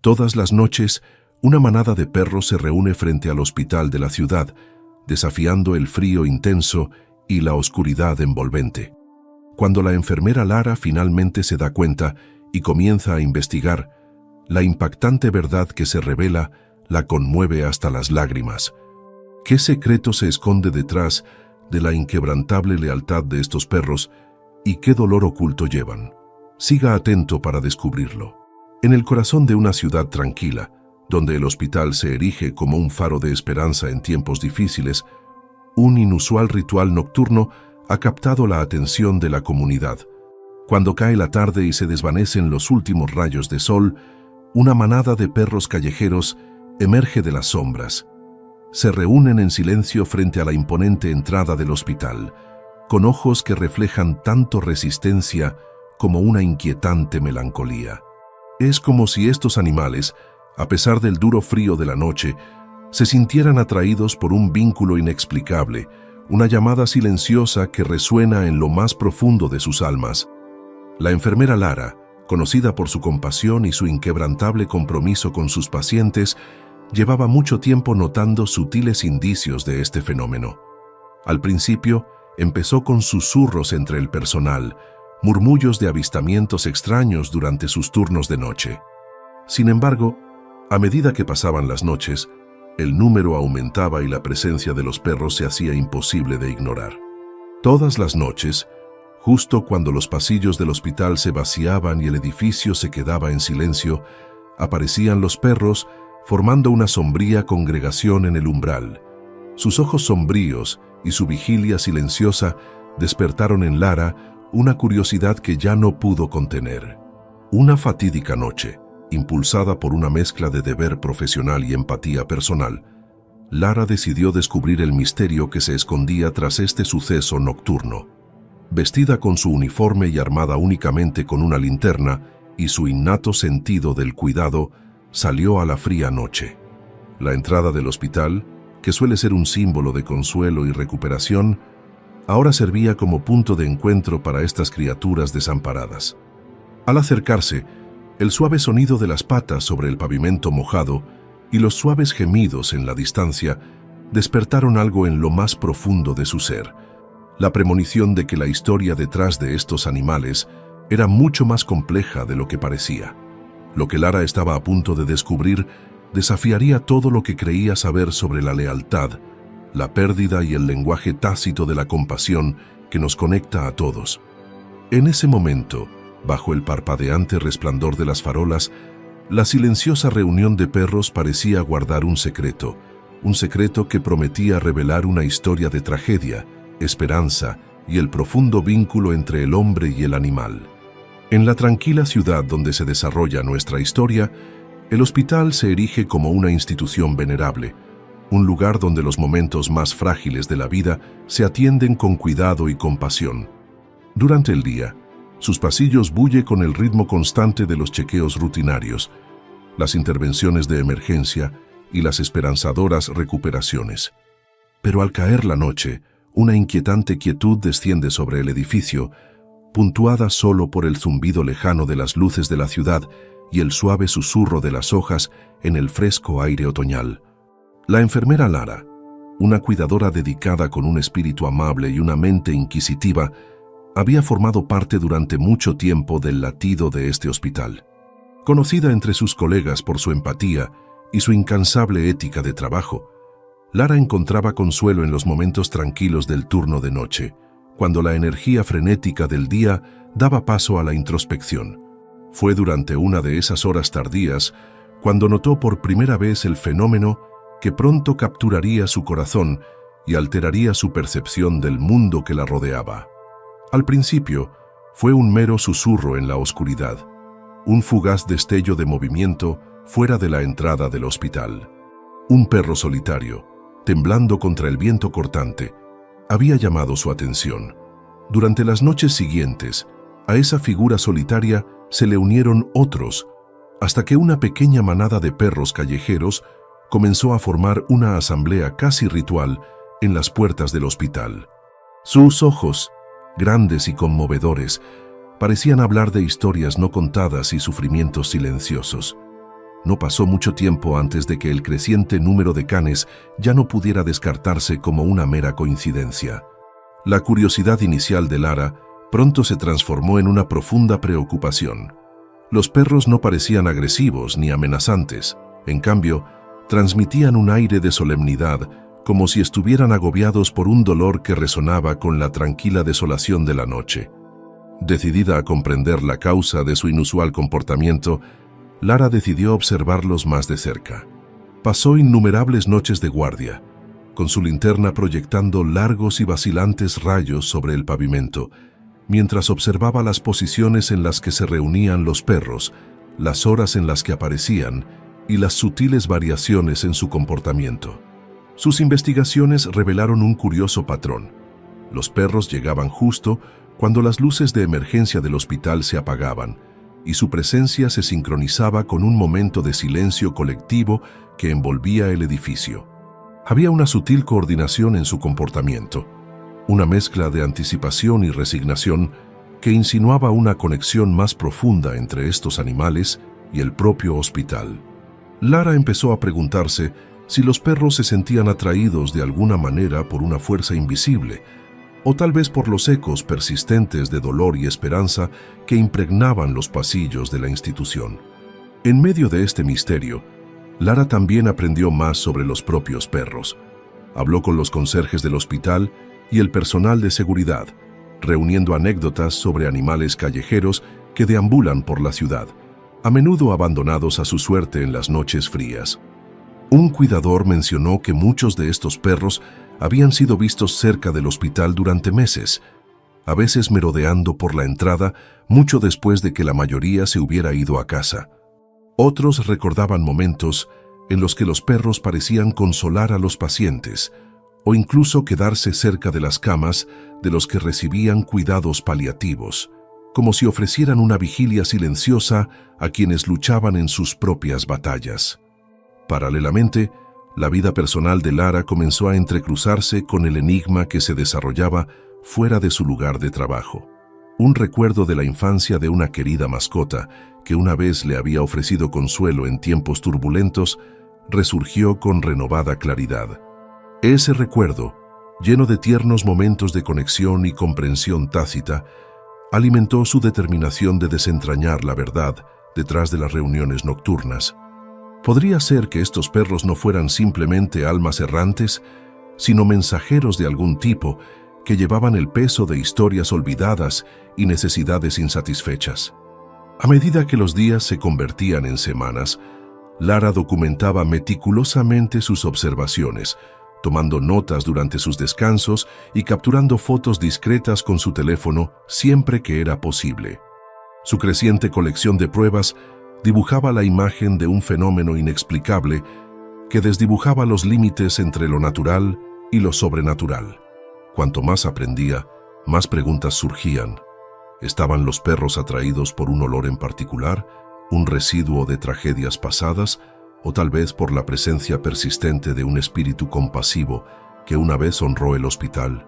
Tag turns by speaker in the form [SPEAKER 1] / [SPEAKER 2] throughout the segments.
[SPEAKER 1] Todas las noches, una manada de perros se reúne frente al hospital de la ciudad, desafiando el frío intenso y la oscuridad envolvente. Cuando la enfermera Lara finalmente se da cuenta y comienza a investigar, la impactante verdad que se revela la conmueve hasta las lágrimas. ¿Qué secreto se esconde detrás de la inquebrantable lealtad de estos perros y qué dolor oculto llevan? Siga atento para descubrirlo. En el corazón de una ciudad tranquila, donde el hospital se erige como un faro de esperanza en tiempos difíciles, un inusual ritual nocturno ha captado la atención de la comunidad. Cuando cae la tarde y se desvanecen los últimos rayos de sol, una manada de perros callejeros emerge de las sombras. Se reúnen en silencio frente a la imponente entrada del hospital, con ojos que reflejan tanto resistencia como una inquietante melancolía. Es como si estos animales, a pesar del duro frío de la noche, se sintieran atraídos por un vínculo inexplicable, una llamada silenciosa que resuena en lo más profundo de sus almas. La enfermera Lara, conocida por su compasión y su inquebrantable compromiso con sus pacientes, llevaba mucho tiempo notando sutiles indicios de este fenómeno. Al principio, empezó con susurros entre el personal, murmullos de avistamientos extraños durante sus turnos de noche. Sin embargo, a medida que pasaban las noches, el número aumentaba y la presencia de los perros se hacía imposible de ignorar. Todas las noches, justo cuando los pasillos del hospital se vaciaban y el edificio se quedaba en silencio, aparecían los perros formando una sombría congregación en el umbral. Sus ojos sombríos y su vigilia silenciosa despertaron en Lara una curiosidad que ya no pudo contener. Una fatídica noche, impulsada por una mezcla de deber profesional y empatía personal, Lara decidió descubrir el misterio que se escondía tras este suceso nocturno. Vestida con su uniforme y armada únicamente con una linterna y su innato sentido del cuidado, salió a la fría noche. La entrada del hospital, que suele ser un símbolo de consuelo y recuperación, ahora servía como punto de encuentro para estas criaturas desamparadas. Al acercarse, el suave sonido de las patas sobre el pavimento mojado y los suaves gemidos en la distancia despertaron algo en lo más profundo de su ser, la premonición de que la historia detrás de estos animales era mucho más compleja de lo que parecía. Lo que Lara estaba a punto de descubrir desafiaría todo lo que creía saber sobre la lealtad, la pérdida y el lenguaje tácito de la compasión que nos conecta a todos. En ese momento, bajo el parpadeante resplandor de las farolas, la silenciosa reunión de perros parecía guardar un secreto que prometía revelar una historia de tragedia, esperanza y el profundo vínculo entre el hombre y el animal. En la tranquila ciudad donde se desarrolla nuestra historia, el hospital se erige como una institución venerable, un lugar donde los momentos más frágiles de la vida se atienden con cuidado y compasión. Durante el día, sus pasillos bulle con el ritmo constante de los chequeos rutinarios, las intervenciones de emergencia y las esperanzadoras recuperaciones. Pero al caer la noche, una inquietante quietud desciende sobre el edificio, puntuada solo por el zumbido lejano de las luces de la ciudad y el suave susurro de las hojas en el fresco aire otoñal. La enfermera Lara, una cuidadora dedicada con un espíritu amable y una mente inquisitiva, había formado parte durante mucho tiempo del latido de este hospital. Conocida entre sus colegas por su empatía y su incansable ética de trabajo, Lara encontraba consuelo en los momentos tranquilos del turno de noche, cuando la energía frenética del día daba paso a la introspección. Fue durante una de esas horas tardías cuando notó por primera vez el fenómeno que pronto capturaría su corazón y alteraría su percepción del mundo que la rodeaba. Al principio, fue un mero susurro en la oscuridad, un fugaz destello de movimiento fuera de la entrada del hospital. Un perro solitario, temblando contra el viento cortante, había llamado su atención. Durante las noches siguientes, a esa figura solitaria se le unieron otros, hasta que una pequeña manada de perros callejeros comenzó a formar una asamblea casi ritual en las puertas del hospital. Sus ojos, grandes y conmovedores, parecían hablar de historias no contadas y sufrimientos silenciosos. No pasó mucho tiempo antes de que el creciente número de canes ya no pudiera descartarse como una mera coincidencia. La curiosidad inicial de Lara pronto se transformó en una profunda preocupación. Los perros no parecían agresivos ni amenazantes, en cambio, transmitían un aire de solemnidad, como si estuvieran agobiados por un dolor que resonaba con la tranquila desolación de la noche. Decidida a comprender la causa de su inusual comportamiento, Lara decidió observarlos más de cerca. Pasó innumerables noches de guardia, con su linterna proyectando largos y vacilantes rayos sobre el pavimento, mientras observaba las posiciones en las que se reunían los perros, las horas en las que aparecían y las sutiles variaciones en su comportamiento. Sus investigaciones revelaron un curioso patrón. Los perros llegaban justo cuando las luces de emergencia del hospital se apagaban, y su presencia se sincronizaba con un momento de silencio colectivo que envolvía el edificio. Había una sutil coordinación en su comportamiento, una mezcla de anticipación y resignación que insinuaba una conexión más profunda entre estos animales y el propio hospital. Lara empezó a preguntarse si los perros se sentían atraídos de alguna manera por una fuerza invisible, o tal vez por los ecos persistentes de dolor y esperanza que impregnaban los pasillos de la institución. En medio de este misterio, Lara también aprendió más sobre los propios perros. Habló con los conserjes del hospital y el personal de seguridad, reuniendo anécdotas sobre animales callejeros que deambulan por la ciudad, a menudo abandonados a su suerte en las noches frías. Un cuidador mencionó que muchos de estos perros habían sido vistos cerca del hospital durante meses, a veces merodeando por la entrada mucho después de que la mayoría se hubiera ido a casa. Otros recordaban momentos en los que los perros parecían consolar a los pacientes o incluso quedarse cerca de las camas de los que recibían cuidados paliativos, como si ofrecieran una vigilia silenciosa a quienes luchaban en sus propias batallas. Paralelamente, la vida personal de Lara comenzó a entrecruzarse con el enigma que se desarrollaba fuera de su lugar de trabajo. Un recuerdo de la infancia de una querida mascota que una vez le había ofrecido consuelo en tiempos turbulentos resurgió con renovada claridad. Ese recuerdo, lleno de tiernos momentos de conexión y comprensión tácita, alimentó su determinación de desentrañar la verdad detrás de las reuniones nocturnas. Podría ser que estos perros no fueran simplemente almas errantes, sino mensajeros de algún tipo que llevaban el peso de historias olvidadas y necesidades insatisfechas. A medida que los días se convertían en semanas, Lara documentaba meticulosamente sus observaciones, tomando notas durante sus descansos y capturando fotos discretas con su teléfono siempre que era posible. Su creciente colección de pruebas dibujaba la imagen de un fenómeno inexplicable que desdibujaba los límites entre lo natural y lo sobrenatural. Cuanto más aprendía, más preguntas surgían. ¿Estaban los perros atraídos por un olor en particular, un residuo de tragedias pasadas, o tal vez por la presencia persistente de un espíritu compasivo que una vez honró el hospital?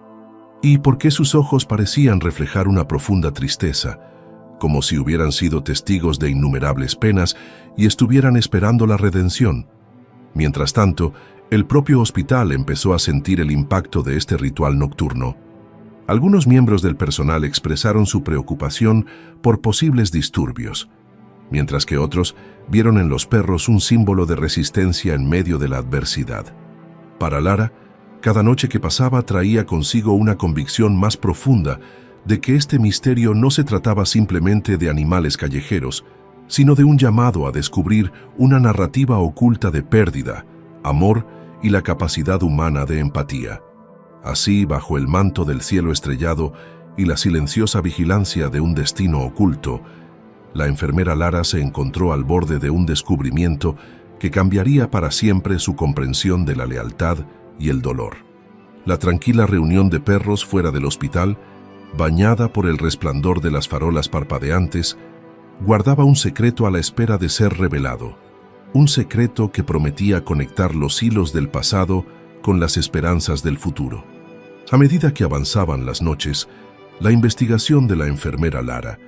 [SPEAKER 1] ¿Y por qué sus ojos parecían reflejar una profunda tristeza, como si hubieran sido testigos de innumerables penas y estuvieran esperando la redención? Mientras tanto, el propio hospital empezó a sentir el impacto de este ritual nocturno. Algunos miembros del personal expresaron su preocupación por posibles disturbios, mientras que otros vieron en los perros un símbolo de resistencia en medio de la adversidad. Para Lara, cada noche que pasaba traía consigo una convicción más profunda de que este misterio no se trataba simplemente de animales callejeros, sino de un llamado a descubrir una narrativa oculta de pérdida, amor y la capacidad humana de empatía. Así, bajo el manto del cielo estrellado y la silenciosa vigilancia de un destino oculto, la enfermera Lara se encontró al borde de un descubrimiento que cambiaría para siempre su comprensión de la lealtad y el dolor. La tranquila reunión de perros fuera del hospital, bañada por el resplandor de las farolas parpadeantes, guardaba un secreto a la espera de ser revelado, un secreto que prometía conectar los hilos del pasado con las esperanzas del futuro. A medida que avanzaban las noches, la investigación de la enfermera Lara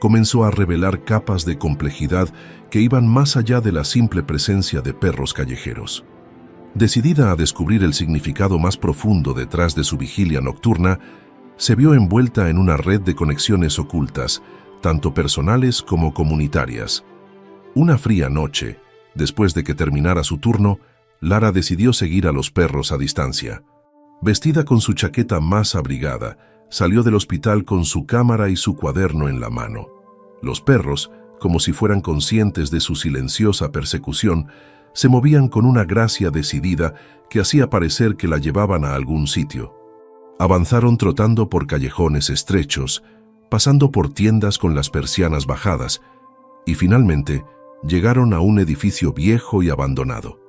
[SPEAKER 1] comenzó a revelar capas de complejidad que iban más allá de la simple presencia de perros callejeros. Decidida a descubrir el significado más profundo detrás de su vigilia nocturna, se vio envuelta en una red de conexiones ocultas, tanto personales como comunitarias. Una fría noche, después de que terminara su turno, Lara decidió seguir a los perros a distancia. Vestida con su chaqueta más abrigada, salió del hospital con su cámara y su cuaderno en la mano. Los perros, como si fueran conscientes de su silenciosa persecución, se movían con una gracia decidida que hacía parecer que la llevaban a algún sitio. Avanzaron trotando por callejones estrechos, pasando por tiendas con las persianas bajadas, y finalmente llegaron a un edificio viejo y abandonado.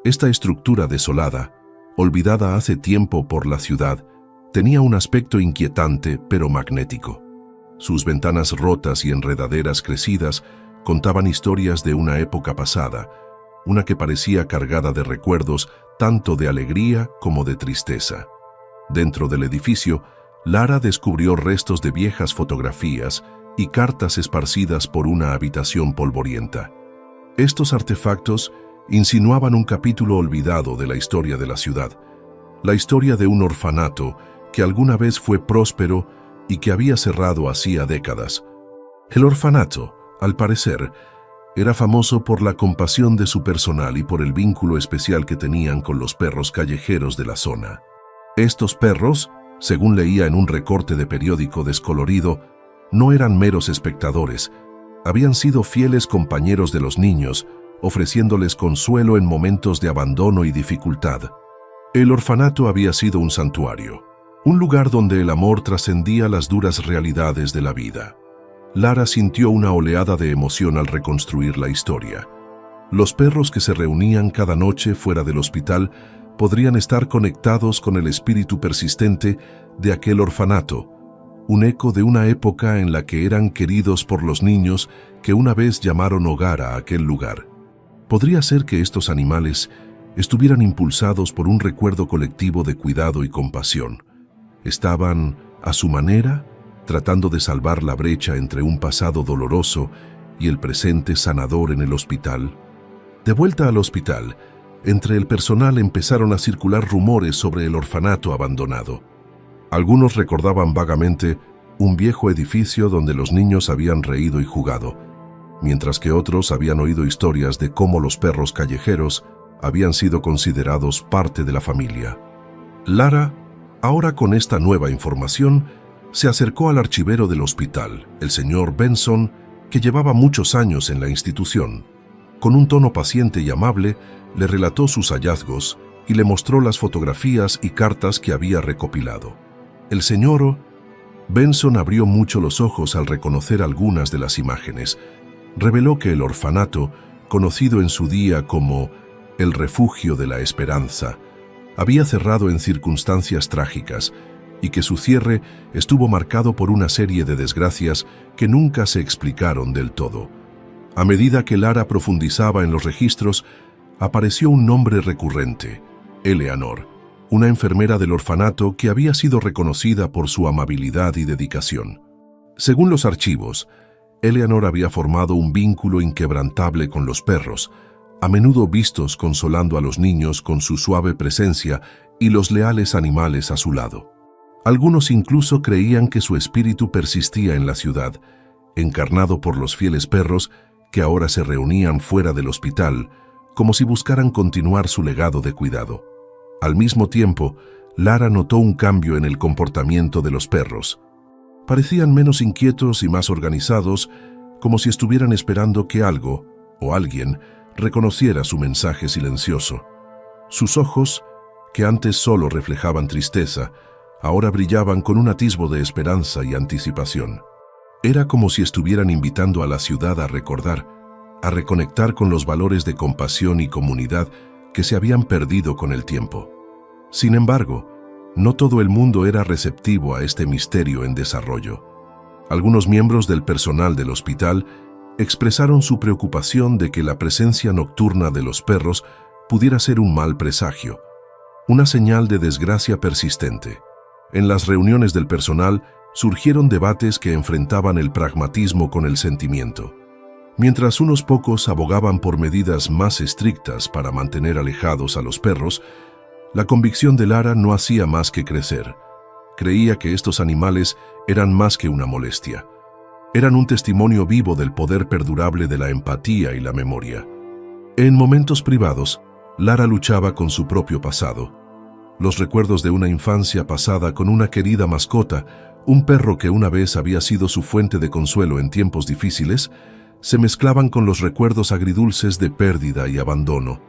[SPEAKER 1] Esta estructura desolada, olvidada hace tiempo por la ciudad, tenía un aspecto inquietante pero magnético. Sus ventanas rotas y enredaderas crecidas contaban historias de una época pasada, una que parecía cargada de recuerdos tanto de alegría como de tristeza. Dentro del edificio, Lara descubrió restos de viejas fotografías y cartas esparcidas por una habitación polvorienta. Estos artefactos insinuaban un capítulo olvidado de la historia de la ciudad, la historia de un orfanato que alguna vez fue próspero y que había cerrado hacía décadas. El orfanato, al parecer, era famoso por la compasión de su personal y por el vínculo especial que tenían con los perros callejeros de la zona. Estos perros, según leía en un recorte de periódico descolorido, no eran meros espectadores, habían sido fieles compañeros de los niños, ofreciéndoles consuelo en momentos de abandono y dificultad. El orfanato había sido un santuario, un lugar donde el amor trascendía las duras realidades de la vida. Lara sintió una oleada de emoción al reconstruir la historia. Los perros que se reunían cada noche fuera del hospital podrían estar conectados con el espíritu persistente de aquel orfanato, un eco de una época en la que eran queridos por los niños que una vez llamaron hogar a aquel lugar. Podría ser que estos animales estuvieran impulsados por un recuerdo colectivo de cuidado y compasión. Estaban, a su manera, tratando de salvar la brecha entre un pasado doloroso y el presente sanador en el hospital. De vuelta al hospital, entre el personal empezaron a circular rumores sobre el orfanato abandonado. Algunos recordaban vagamente un viejo edificio donde los niños habían reído y jugado, mientras que otros habían oído historias de cómo los perros callejeros habían sido considerados parte de la familia. Lara, ahora con esta nueva información, se acercó al archivero del hospital, el señor Benson, que llevaba muchos años en la institución. Con un tono paciente y amable, le relató sus hallazgos y le mostró las fotografías y cartas que había recopilado. El señor Benson abrió mucho los ojos al reconocer algunas de las imágenes. Reveló que el orfanato, conocido en su día como el Refugio de la Esperanza, había cerrado en circunstancias trágicas y que su cierre estuvo marcado por una serie de desgracias que nunca se explicaron del todo. A medida que Lara profundizaba en los registros, apareció un nombre recurrente: Eleanor, una enfermera del orfanato que había sido reconocida por su amabilidad y dedicación. Según los archivos, Eleanor había formado un vínculo inquebrantable con los perros, a menudo vistos consolando a los niños con su suave presencia y los leales animales a su lado. Algunos incluso creían que su espíritu persistía en la ciudad, encarnado por los fieles perros que ahora se reunían fuera del hospital, como si buscaran continuar su legado de cuidado. Al mismo tiempo, Lara notó un cambio en el comportamiento de los perros. Parecían menos inquietos y más organizados, como si estuvieran esperando que algo o alguien reconociera su mensaje silencioso. Sus ojos, que antes solo reflejaban tristeza, ahora brillaban con un atisbo de esperanza y anticipación. Era como si estuvieran invitando a la ciudad a recordar, a reconectar con los valores de compasión y comunidad que se habían perdido con el tiempo. Sin embargo, no todo el mundo era receptivo a este misterio en desarrollo. Algunos miembros del personal del hospital expresaron su preocupación de que la presencia nocturna de los perros pudiera ser un mal presagio, una señal de desgracia persistente. En las reuniones del personal, surgieron debates que enfrentaban el pragmatismo con el sentimiento. Mientras unos pocos abogaban por medidas más estrictas para mantener alejados a los perros, la convicción de Lara no hacía más que crecer. Creía que estos animales eran más que una molestia. Eran un testimonio vivo del poder perdurable de la empatía y la memoria. En momentos privados, Lara luchaba con su propio pasado. Los recuerdos de una infancia pasada con una querida mascota, un perro que una vez había sido su fuente de consuelo en tiempos difíciles, se mezclaban con los recuerdos agridulces de pérdida y abandono.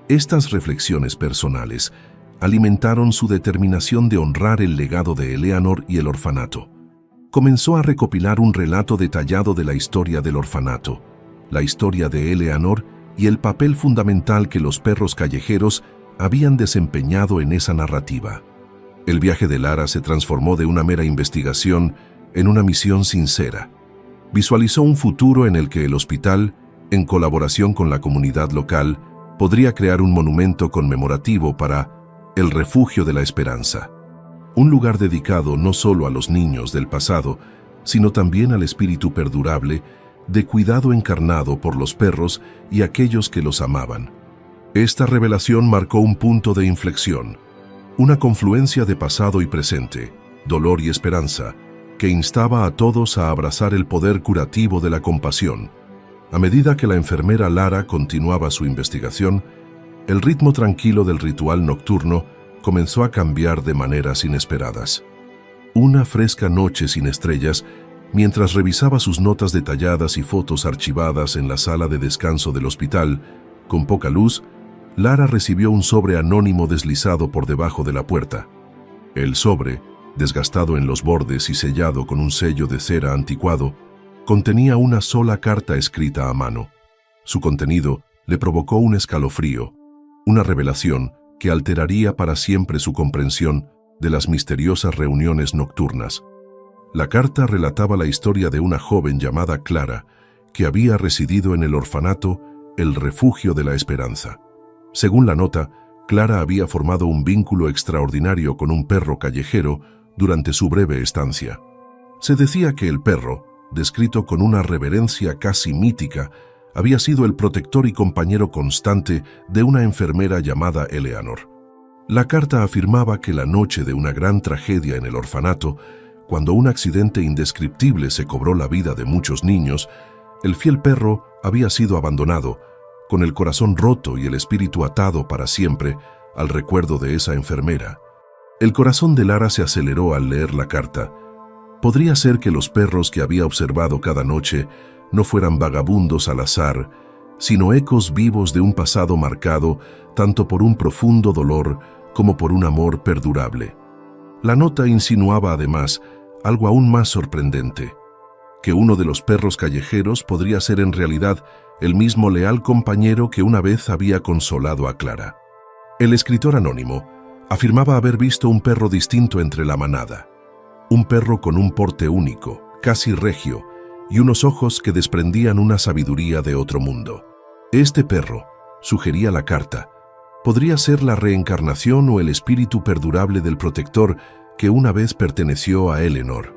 [SPEAKER 1] Estas reflexiones personales alimentaron su determinación de honrar el legado de Eleanor y el orfanato. Comenzó a recopilar un relato detallado de la historia del orfanato, la historia de Eleanor y el papel fundamental que los perros callejeros habían desempeñado en esa narrativa. El viaje de Lara se transformó de una mera investigación en una misión sincera. Visualizó un futuro en el que el hospital, en colaboración con la comunidad local, podría crear un monumento conmemorativo para el Refugio de la Esperanza. Un lugar dedicado no solo a los niños del pasado, sino también al espíritu perdurable de cuidado encarnado por los perros y aquellos que los amaban. Esta revelación marcó un punto de inflexión, una confluencia de pasado y presente, dolor y esperanza, que instaba a todos a abrazar el poder curativo de la compasión. A medida que la enfermera Lara continuaba su investigación, el ritmo tranquilo del ritual nocturno comenzó a cambiar de maneras inesperadas. Una fresca noche sin estrellas, mientras revisaba sus notas detalladas y fotos archivadas en la sala de descanso del hospital, con poca luz, Lara recibió un sobre anónimo deslizado por debajo de la puerta. El sobre, desgastado en los bordes y sellado con un sello de cera anticuado, contenía una sola carta escrita a mano. Su contenido le provocó un escalofrío, una revelación que alteraría para siempre su comprensión de las misteriosas reuniones nocturnas. La carta relataba la historia de una joven llamada Clara, que había residido en el orfanato El Refugio de la Esperanza. Según la nota, Clara había formado un vínculo extraordinario con un perro callejero durante su breve estancia. Se decía que el perro, descrito con una reverencia casi mítica, había sido el protector y compañero constante de una enfermera llamada Eleanor. La carta afirmaba que la noche de una gran tragedia en el orfanato, cuando un accidente indescriptible se cobró la vida de muchos niños, el fiel perro había sido abandonado, con el corazón roto y el espíritu atado para siempre al recuerdo de esa enfermera. El corazón de Lara se aceleró al leer la carta. Podría ser que los perros que había observado cada noche no fueran vagabundos al azar, sino ecos vivos de un pasado marcado tanto por un profundo dolor como por un amor perdurable. La nota insinuaba además algo aún más sorprendente, que uno de los perros callejeros podría ser en realidad el mismo leal compañero que una vez había consolado a Clara. El escritor anónimo afirmaba haber visto un perro distinto entre la manada, un perro con un porte único, casi regio, y unos ojos que desprendían una sabiduría de otro mundo. Este perro, sugería la carta, podría ser la reencarnación o el espíritu perdurable del protector que una vez perteneció a Eleanor.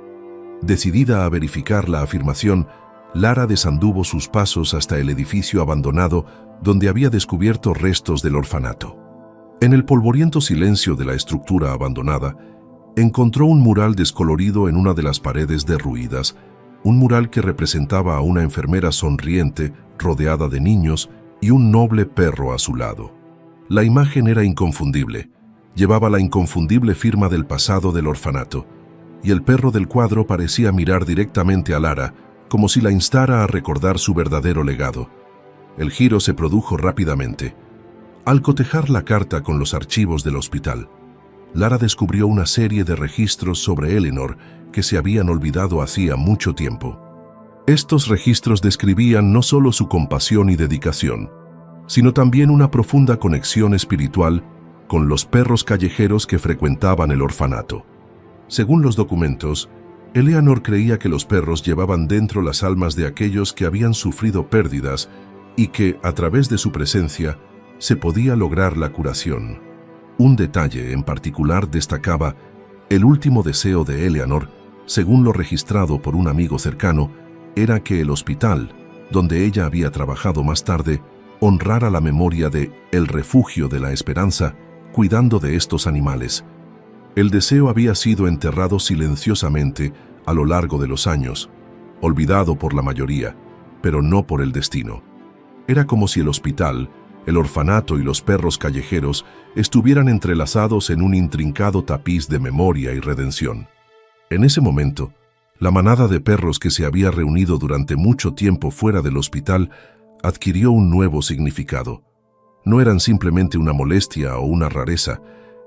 [SPEAKER 1] Decidida a verificar la afirmación, Lara desanduvo sus pasos hasta el edificio abandonado donde había descubierto restos del orfanato. En el polvoriento silencio de la estructura abandonada, encontró un mural descolorido en una de las paredes derruidas, un mural que representaba a una enfermera sonriente, rodeada de niños, y un noble perro a su lado. La imagen era inconfundible, llevaba la inconfundible firma del pasado del orfanato, y el perro del cuadro parecía mirar directamente a Lara, como si la instara a recordar su verdadero legado. El giro se produjo rápidamente. Al cotejar la carta con los archivos del hospital, Lara descubrió una serie de registros sobre Eleanor que se habían olvidado hacía mucho tiempo. Estos registros describían no solo su compasión y dedicación, sino también una profunda conexión espiritual con los perros callejeros que frecuentaban el orfanato. Según los documentos, Eleanor creía que los perros llevaban dentro las almas de aquellos que habían sufrido pérdidas y que, a través de su presencia, se podía lograr la curación. Un detalle en particular destacaba el último deseo de Eleanor según lo registrado por un amigo cercano, era que el hospital, donde ella había trabajado más tarde, honrara la memoria de El Refugio de la Esperanza, cuidando de estos animales. El deseo había sido enterrado silenciosamente a lo largo de los años, olvidado por la mayoría, pero no por el destino. Era como si el hospital, el orfanato y los perros callejeros estuvieran entrelazados en un intrincado tapiz de memoria y redención. En ese momento, la manada de perros que se había reunido durante mucho tiempo fuera del hospital adquirió un nuevo significado. No eran simplemente una molestia o una rareza,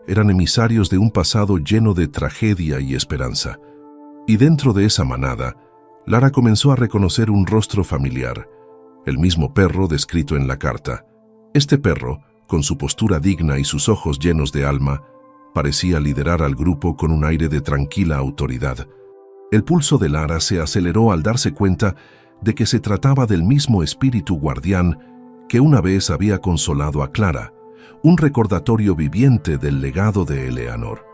[SPEAKER 1] eran emisarios de un pasado lleno de tragedia y esperanza. Y dentro de esa manada, Lara comenzó a reconocer un rostro familiar, el mismo perro descrito en la carta. Este perro, con su postura digna y sus ojos llenos de alma, parecía liderar al grupo con un aire de tranquila autoridad. El pulso de Lara se aceleró al darse cuenta de que se trataba del mismo espíritu guardián que una vez había consolado a Clara, un recordatorio viviente del legado de Eleanor.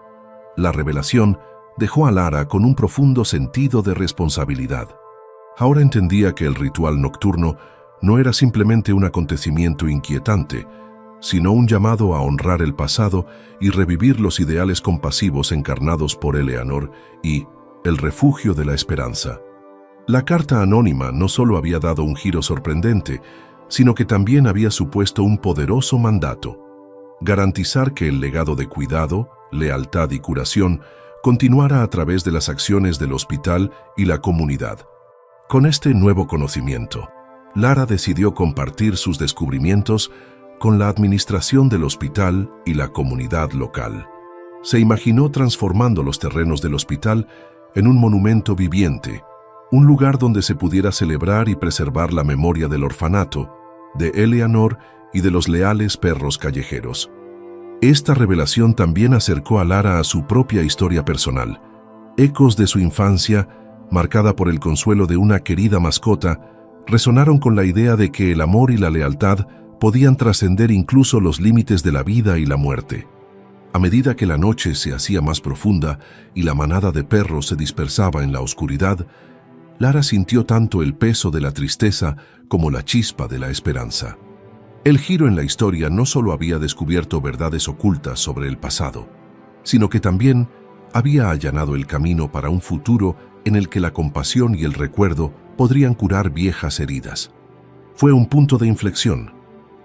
[SPEAKER 1] La revelación dejó a Lara con un profundo sentido de responsabilidad. Ahora entendía que el ritual nocturno no era simplemente un acontecimiento inquietante, sino un llamado a honrar el pasado y revivir los ideales compasivos encarnados por Eleanor y El Refugio de la Esperanza. La carta anónima no solo había dado un giro sorprendente, sino que también había supuesto un poderoso mandato: garantizar que el legado de cuidado, lealtad y curación continuara a través de las acciones del hospital y la comunidad. Con este nuevo conocimiento, Lara decidió compartir sus descubrimientos con la administración del hospital y la comunidad local. Se imaginó transformando los terrenos del hospital en un monumento viviente, un lugar donde se pudiera celebrar y preservar la memoria del orfanato, de Eleanor y de los leales perros callejeros. Esta revelación también acercó a Lara a su propia historia personal. Ecos de su infancia, marcada por el consuelo de una querida mascota, resonaron con la idea de que el amor y la lealtad podían trascender incluso los límites de la vida y la muerte. A medida que la noche se hacía más profunda y la manada de perros se dispersaba en la oscuridad, Lara sintió tanto el peso de la tristeza como la chispa de la esperanza. El giro en la historia no solo había descubierto verdades ocultas sobre el pasado, sino que también había allanado el camino para un futuro en el que la compasión y el recuerdo podrían curar viejas heridas. Fue un punto de inflexión,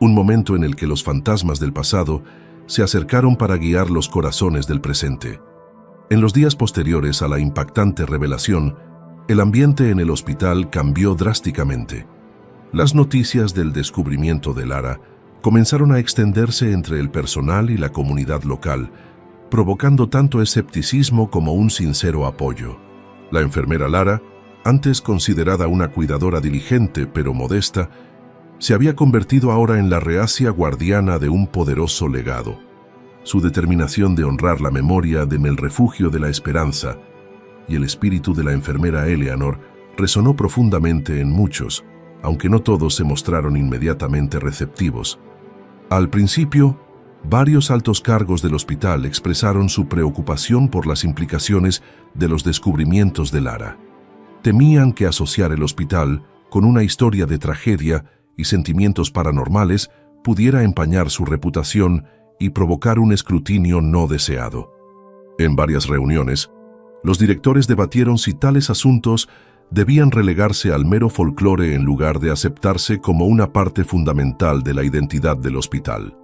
[SPEAKER 1] un momento en el que los fantasmas del pasado se acercaron para guiar los corazones del presente. En los días posteriores a la impactante revelación, el ambiente en el hospital cambió drásticamente. Las noticias del descubrimiento de Lara comenzaron a extenderse entre el personal y la comunidad local, provocando tanto escepticismo como un sincero apoyo. La enfermera Lara, antes considerada una cuidadora diligente pero modesta, se había convertido ahora en la reacia guardiana de un poderoso legado. Su determinación de honrar la memoria de El Refugio de la Esperanza y el espíritu de la enfermera Eleanor resonó profundamente en muchos, aunque no todos se mostraron inmediatamente receptivos. Al principio, varios altos cargos del hospital expresaron su preocupación por las implicaciones de los descubrimientos de Lara. Temían que asociar el hospital con una historia de tragedia y sentimientos paranormales pudiera empañar su reputación y provocar un escrutinio no deseado. En varias reuniones, los directores debatieron si tales asuntos debían relegarse al mero folclore en lugar de aceptarse como una parte fundamental de la identidad del hospital.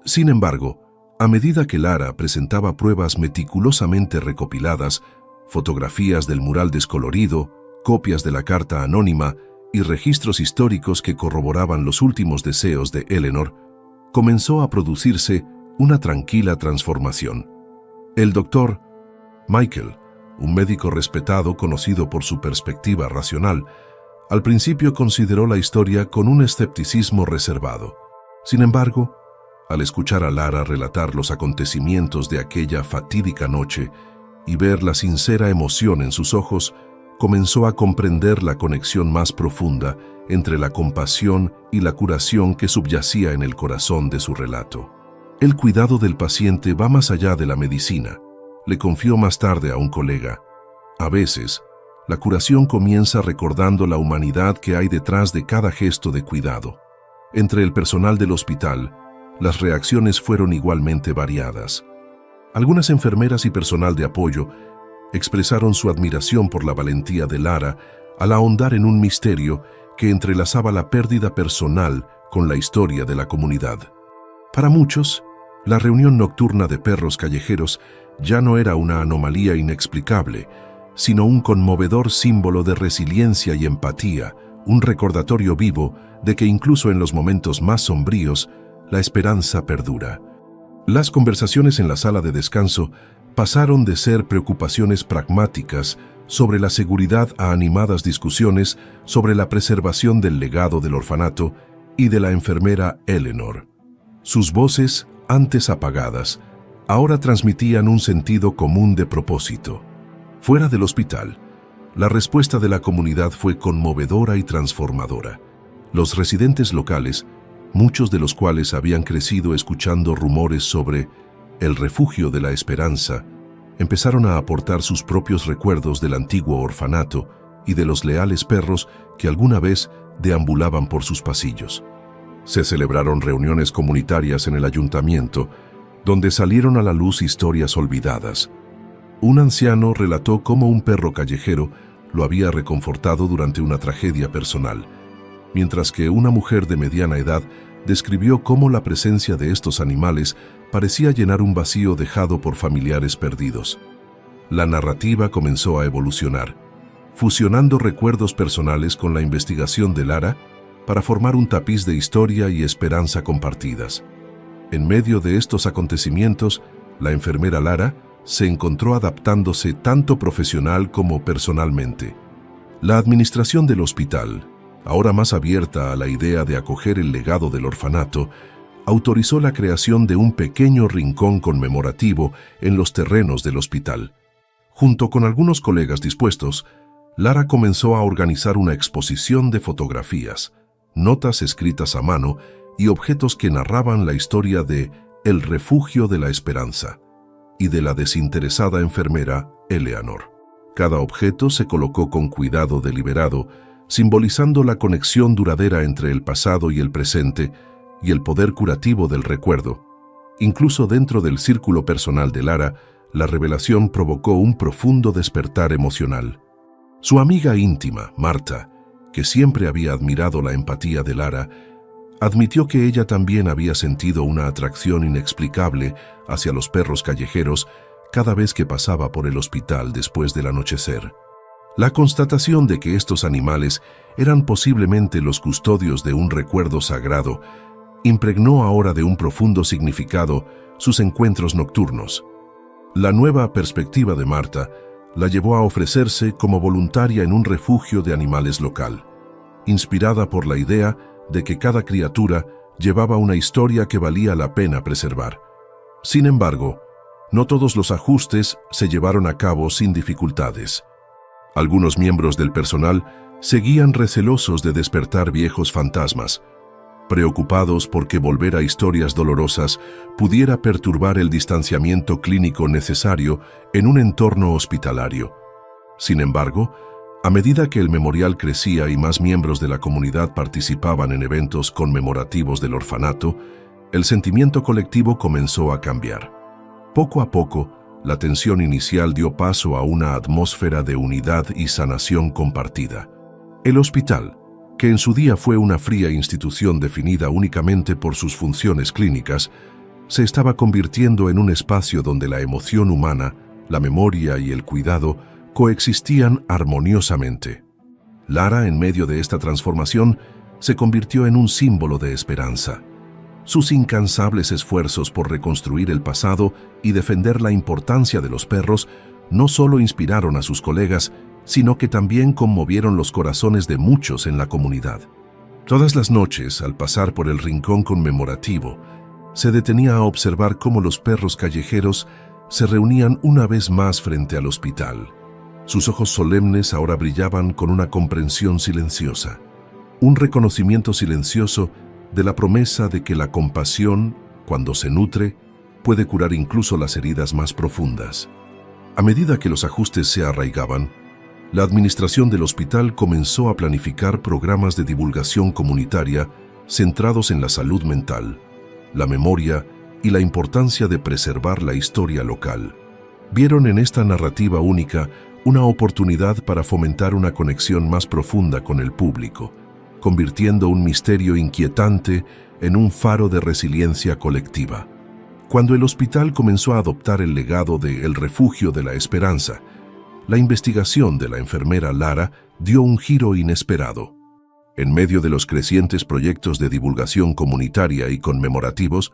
[SPEAKER 1] Sin embargo, a medida que Lara presentaba pruebas meticulosamente recopiladas, fotografías del mural descolorido, copias de la carta anónima y registros históricos que corroboraban los últimos deseos de Eleanor, comenzó a producirse una tranquila transformación. El doctor Michael, un médico respetado conocido por su perspectiva racional, al principio consideró la historia con un escepticismo reservado. Sin embargo, al escuchar a Lara relatar los acontecimientos de aquella fatídica noche y ver la sincera emoción en sus ojos, comenzó a comprender la conexión más profunda entre la compasión y la curación que subyacía en el corazón de su relato. El cuidado del paciente va más allá de la medicina, le confió más tarde a un colega. A veces, la curación comienza recordando la humanidad que hay detrás de cada gesto de cuidado. Entre el personal del hospital, las reacciones fueron igualmente variadas. Algunas enfermeras y personal de apoyo expresaron su admiración por la valentía de Lara al ahondar en un misterio que entrelazaba la pérdida personal con la historia de la comunidad. Para muchos, la reunión nocturna de perros callejeros ya no era una anomalía inexplicable, sino un conmovedor símbolo de resiliencia y empatía, un recordatorio vivo de que incluso en los momentos más sombríos, la esperanza perdura. Las conversaciones en la sala de descanso pasaron de ser preocupaciones pragmáticas sobre la seguridad a animadas discusiones sobre la preservación del legado del orfanato y de la enfermera Eleanor. Sus voces, antes apagadas, ahora transmitían un sentido común de propósito. Fuera del hospital, la respuesta de la comunidad fue conmovedora y transformadora. Los residentes locales, muchos de los cuales habían crecido escuchando rumores sobre el refugio de la esperanza, empezaron a aportar sus propios recuerdos del antiguo orfanato y de los leales perros que alguna vez deambulaban por sus pasillos. Se celebraron reuniones comunitarias en el ayuntamiento, donde salieron a la luz historias olvidadas. Un anciano relató cómo un perro callejero lo había reconfortado durante una tragedia personal, mientras que una mujer de mediana edad describió cómo la presencia de estos animales parecía llenar un vacío dejado por familiares perdidos. La narrativa comenzó a evolucionar, fusionando recuerdos personales con la investigación de Lara para formar un tapiz de historia y esperanza compartidas. En medio de estos acontecimientos, la enfermera Lara se encontró adaptándose tanto profesional como personalmente. La administración del hospital, ahora más abierta a la idea de acoger el legado del orfanato, autorizó la creación de un pequeño rincón conmemorativo en los terrenos del hospital. Junto con algunos colegas dispuestos, Lara comenzó a organizar una exposición de fotografías, notas escritas a mano y objetos que narraban la historia de El Refugio de la Esperanza y de la desinteresada enfermera Eleanor. Cada objeto se colocó con cuidado deliberado, simbolizando la conexión duradera entre el pasado y el presente y el poder curativo del recuerdo. Incluso dentro del círculo personal de Lara, la revelación provocó un profundo despertar emocional. Su amiga íntima, Marta, que siempre había admirado la empatía de Lara, admitió que ella también había sentido una atracción inexplicable hacia los perros callejeros cada vez que pasaba por el hospital después del anochecer. La constatación de que estos animales eran posiblemente los custodios de un recuerdo sagrado impregnó ahora de un profundo significado sus encuentros nocturnos. La nueva perspectiva de Marta la llevó a ofrecerse como voluntaria en un refugio de animales local, inspirada por la idea de que cada criatura llevaba una historia que valía la pena preservar. Sin embargo, no todos los ajustes se llevaron a cabo sin dificultades. Algunos miembros del personal seguían recelosos de despertar viejos fantasmas, preocupados porque volver a historias dolorosas pudiera perturbar el distanciamiento clínico necesario en un entorno hospitalario. Sin embargo, a medida que el memorial crecía y más miembros de la comunidad participaban en eventos conmemorativos del orfanato, el sentimiento colectivo comenzó a cambiar. Poco a poco, la tensión inicial dio paso a una atmósfera de unidad y sanación compartida. El hospital, que en su día fue una fría institución definida únicamente por sus funciones clínicas, se estaba convirtiendo en un espacio donde la emoción humana, la memoria y el cuidado coexistían armoniosamente. Lara, en medio de esta transformación, se convirtió en un símbolo de esperanza. Sus incansables esfuerzos por reconstruir el pasado y defender la importancia de los perros no solo inspiraron a sus colegas, sino que también conmovieron los corazones de muchos en la comunidad. Todas las noches, al pasar por el rincón conmemorativo, se detenía a observar cómo los perros callejeros se reunían una vez más frente al hospital. Sus ojos solemnes ahora brillaban con una comprensión silenciosa, un reconocimiento silencioso de la promesa de que la compasión, cuando se nutre, puede curar incluso las heridas más profundas. A medida que los ajustes se arraigaban, la administración del hospital comenzó a planificar programas de divulgación comunitaria centrados en la salud mental, la memoria y la importancia de preservar la historia local. Vieron en esta narrativa única una oportunidad para fomentar una conexión más profunda con el público, convirtiendo un misterio inquietante en un faro de resiliencia colectiva. Cuando el hospital comenzó a adoptar el legado de El Refugio de la Esperanza, la investigación de la enfermera Lara dio un giro inesperado. En medio de los crecientes proyectos de divulgación comunitaria y conmemorativos,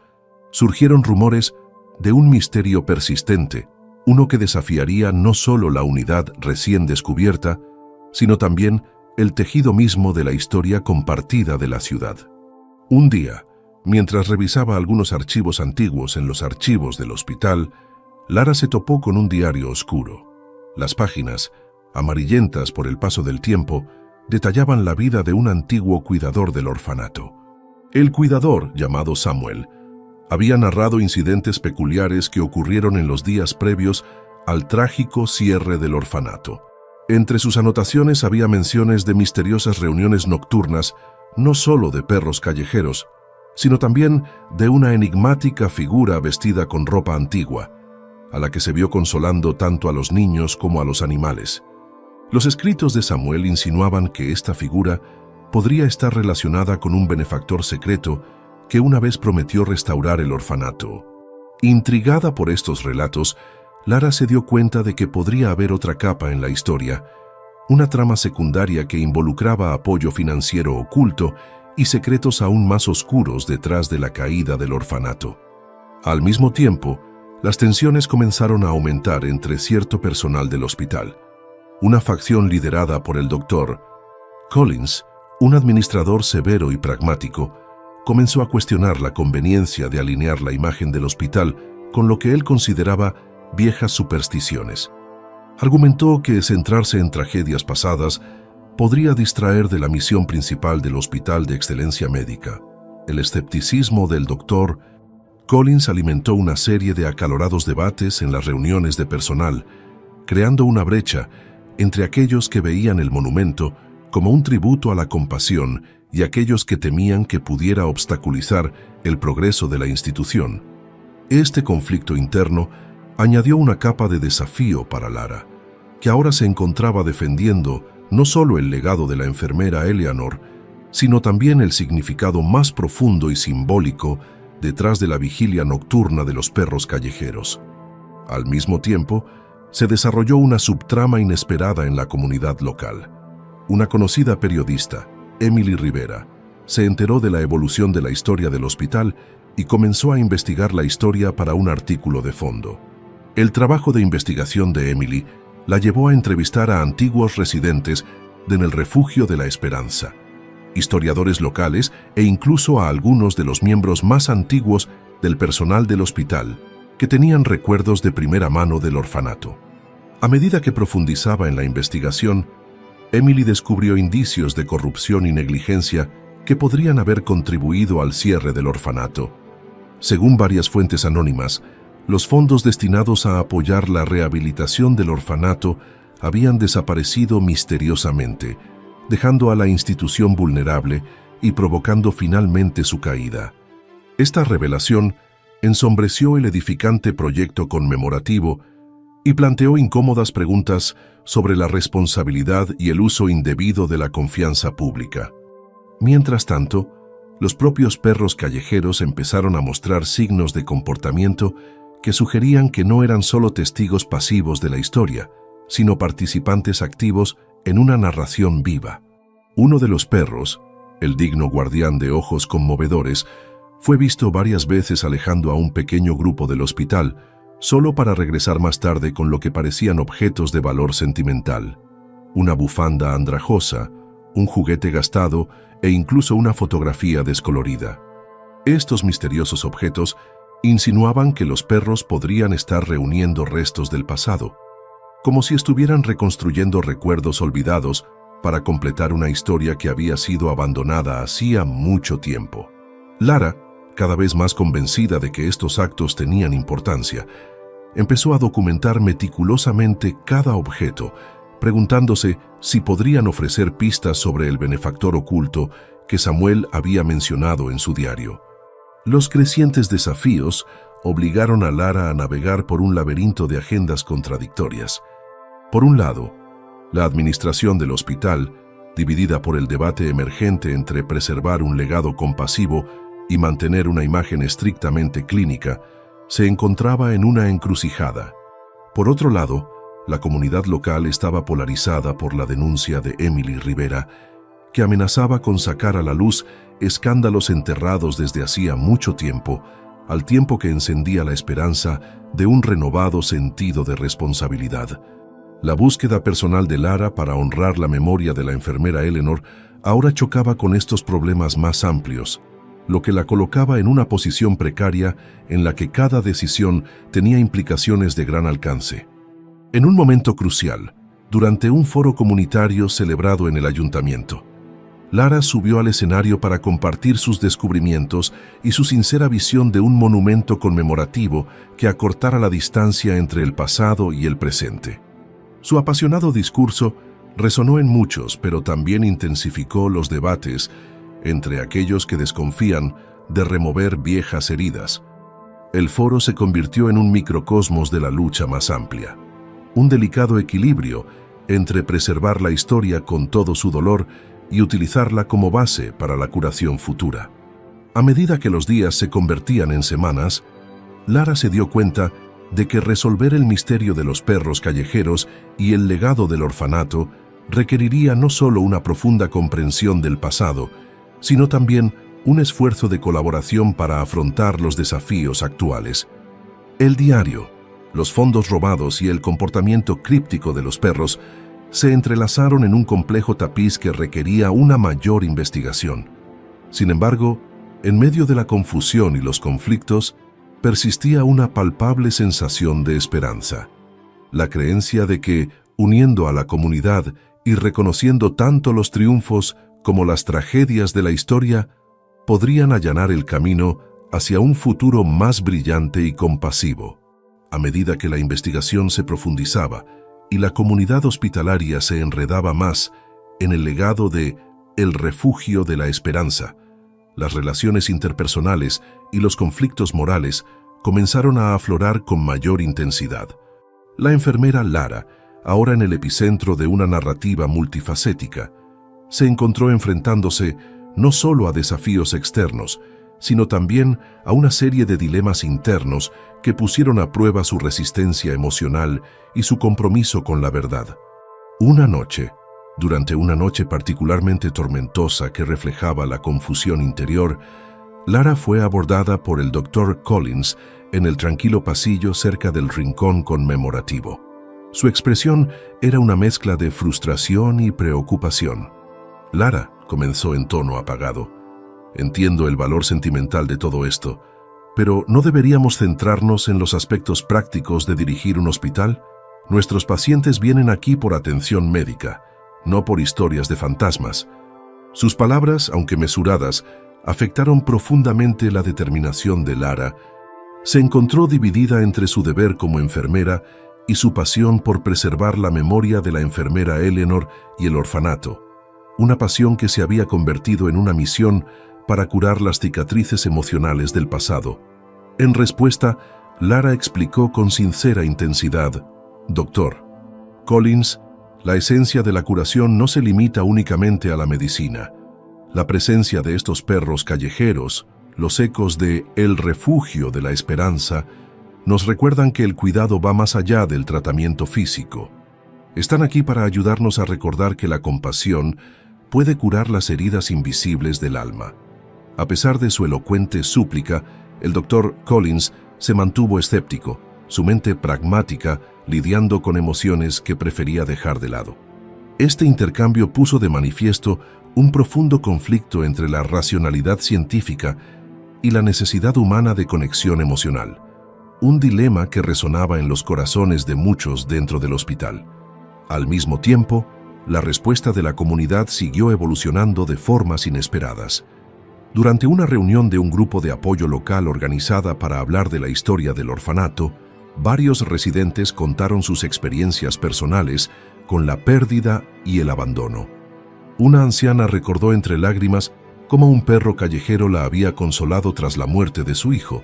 [SPEAKER 1] surgieron rumores de un misterio persistente, uno que desafiaría no solo la unidad recién descubierta, sino también el tejido mismo de la historia compartida de la ciudad. Un día, mientras revisaba algunos archivos antiguos en los archivos del hospital, Lara se topó con un diario oscuro. Las páginas, amarillentas por el paso del tiempo, detallaban la vida de un antiguo cuidador del orfanato. El cuidador, llamado Samuel, había narrado incidentes peculiares que ocurrieron en los días previos al trágico cierre del orfanato. Entre sus anotaciones había menciones de misteriosas reuniones nocturnas, no solo de perros callejeros, sino también de una enigmática figura vestida con ropa antigua, a la que se vio consolando tanto a los niños como a los animales. Los escritos de Samuel insinuaban que esta figura podría estar relacionada con un benefactor secreto que una vez prometió restaurar el orfanato. Intrigada por estos relatos, Lara se dio cuenta de que podría haber otra capa en la historia, una trama secundaria que involucraba apoyo financiero oculto y secretos aún más oscuros detrás de la caída del orfanato. Al mismo tiempo, las tensiones comenzaron a aumentar entre cierto personal del hospital. Una facción liderada por el Dr. Collins, un administrador severo y pragmático, comenzó a cuestionar la conveniencia de alinear la imagen del hospital con lo que él consideraba viejas supersticiones. Argumentó que centrarse en tragedias pasadas podría distraer de la misión principal del Hospital de Excelencia Médica. El escepticismo del Dr. Collins alimentó una serie de acalorados debates en las reuniones de personal, creando una brecha entre aquellos que veían el monumento como un tributo a la compasión y aquellos que temían que pudiera obstaculizar el progreso de la institución. Este conflicto interno añadió una capa de desafío para Lara, que ahora se encontraba defendiendo no solo el legado de la enfermera Eleanor, sino también el significado más profundo y simbólico detrás de la vigilia nocturna de los perros callejeros. Al mismo tiempo, se desarrolló una subtrama inesperada en la comunidad local. Una conocida periodista, Emily Rivera, se enteró de la evolución de la historia del hospital y comenzó a investigar la historia para un artículo de fondo. El trabajo de investigación de Emily la llevó a entrevistar a antiguos residentes en el Refugio de la Esperanza, historiadores locales e incluso a algunos de los miembros más antiguos del personal del hospital, que tenían recuerdos de primera mano del orfanato. A medida que profundizaba en la investigación, Emily descubrió indicios de corrupción y negligencia que podrían haber contribuido al cierre del orfanato. Según varias fuentes anónimas, los fondos destinados a apoyar la rehabilitación del orfanato habían desaparecido misteriosamente, dejando a la institución vulnerable y provocando finalmente su caída. Esta revelación ensombreció el edificante proyecto conmemorativo y planteó incómodas preguntas sobre la responsabilidad y el uso indebido de la confianza pública. Mientras tanto, los propios perros callejeros empezaron a mostrar signos de comportamiento que sugerían que no eran solo testigos pasivos de la historia, sino participantes activos en una narración viva. Uno de los perros, el digno guardián de ojos conmovedores, fue visto varias veces alejando a un pequeño grupo del hospital, solo para regresar más tarde con lo que parecían objetos de valor sentimental. Una bufanda andrajosa, un juguete gastado e incluso una fotografía descolorida. Estos misteriosos objetos insinuaban que los perros podrían estar reuniendo restos del pasado, como si estuvieran reconstruyendo recuerdos olvidados para completar una historia que había sido abandonada hacía mucho tiempo. Lara, cada vez más convencida de que estos actos tenían importancia, empezó a documentar meticulosamente cada objeto, preguntándose si podrían ofrecer pistas sobre el benefactor oculto que Samuel había mencionado en su diario. Los crecientes desafíos obligaron a Lara a navegar por un laberinto de agendas contradictorias. Por un lado, la administración del hospital, dividida por el debate emergente entre preservar un legado compasivo y mantener una imagen estrictamente clínica, se encontraba en una encrucijada. Por otro lado, la comunidad local estaba polarizada por la denuncia de Emily Rivera, que amenazaba con sacar a la luz escándalos enterrados desde hacía mucho tiempo, al tiempo que encendía la esperanza de un renovado sentido de responsabilidad. La búsqueda personal de Lara para honrar la memoria de la enfermera Eleanor ahora chocaba con estos problemas más amplios, lo que la colocaba en una posición precaria en la que cada decisión tenía implicaciones de gran alcance. En un momento crucial, durante un foro comunitario celebrado en el ayuntamiento, Lara subió al escenario para compartir sus descubrimientos y su sincera visión de un monumento conmemorativo que acortara la distancia entre el pasado y el presente. Su apasionado discurso resonó en muchos, pero también intensificó los debates entre aquellos que desconfían de remover viejas heridas. El foro se convirtió en un microcosmos de la lucha más amplia, un delicado equilibrio entre preservar la historia con todo su dolor y utilizarla como base para la curación futura. A medida que los días se convertían en semanas, Lara se dio cuenta de que resolver el misterio de los perros callejeros y el legado del orfanato requeriría no solo una profunda comprensión del pasado, sino también un esfuerzo de colaboración para afrontar los desafíos actuales. El diario, los fondos robados y el comportamiento críptico de los perros se entrelazaron en un complejo tapiz que requería una mayor investigación. Sin embargo, en medio de la confusión y los conflictos, persistía una palpable sensación de esperanza. La creencia de que, uniendo a la comunidad y reconociendo tanto los triunfos como las tragedias de la historia, podrían allanar el camino hacia un futuro más brillante y compasivo. A medida que la investigación se profundizaba y la comunidad hospitalaria se enredaba más en el legado de El Refugio de la Esperanza, las relaciones interpersonales y los conflictos morales comenzaron a aflorar con mayor intensidad. La enfermera Lara, ahora en el epicentro de una narrativa multifacética, se encontró enfrentándose no solo a desafíos externos, sino también a una serie de dilemas internos que pusieron a prueba su resistencia emocional y su compromiso con la verdad. Una noche, durante una noche particularmente tormentosa que reflejaba la confusión interior, Lara fue abordada por el Dr. Collins en el tranquilo pasillo cerca del rincón conmemorativo. Su expresión era una mezcla de frustración y preocupación. «Lara», comenzó en tono apagado, «entiendo el valor sentimental de todo esto, pero ¿no deberíamos centrarnos en los aspectos prácticos de dirigir un hospital? Nuestros pacientes vienen aquí por atención médica, no por historias de fantasmas». Sus palabras, aunque mesuradas, afectaron profundamente la determinación de Lara. Se encontró dividida entre su deber como enfermera y su pasión por preservar la memoria de la enfermera Eleanor y el orfanato, una pasión que se había convertido en una misión para curar las cicatrices emocionales del pasado. En respuesta, Lara explicó con sincera intensidad: «Doctor Collins, la esencia de la curación no se limita únicamente a la medicina. La presencia de estos perros callejeros, los ecos de El Refugio de la Esperanza, nos recuerdan que el cuidado va más allá del tratamiento físico. Están aquí para ayudarnos a recordar que la compasión puede curar las heridas invisibles del alma». A pesar de su elocuente súplica, el Dr. Collins se mantuvo escéptico, su mente pragmática, lidiando con emociones que prefería dejar de lado. Este intercambio puso de manifiesto un profundo conflicto entre la racionalidad científica y la necesidad humana de conexión emocional, un dilema que resonaba en los corazones de muchos dentro del hospital. Al mismo tiempo, la respuesta de la comunidad siguió evolucionando de formas inesperadas. Durante una reunión de un grupo de apoyo local organizada para hablar de la historia del orfanato, varios residentes contaron sus experiencias personales con la pérdida y el abandono. Una anciana recordó entre lágrimas cómo un perro callejero la había consolado tras la muerte de su hijo,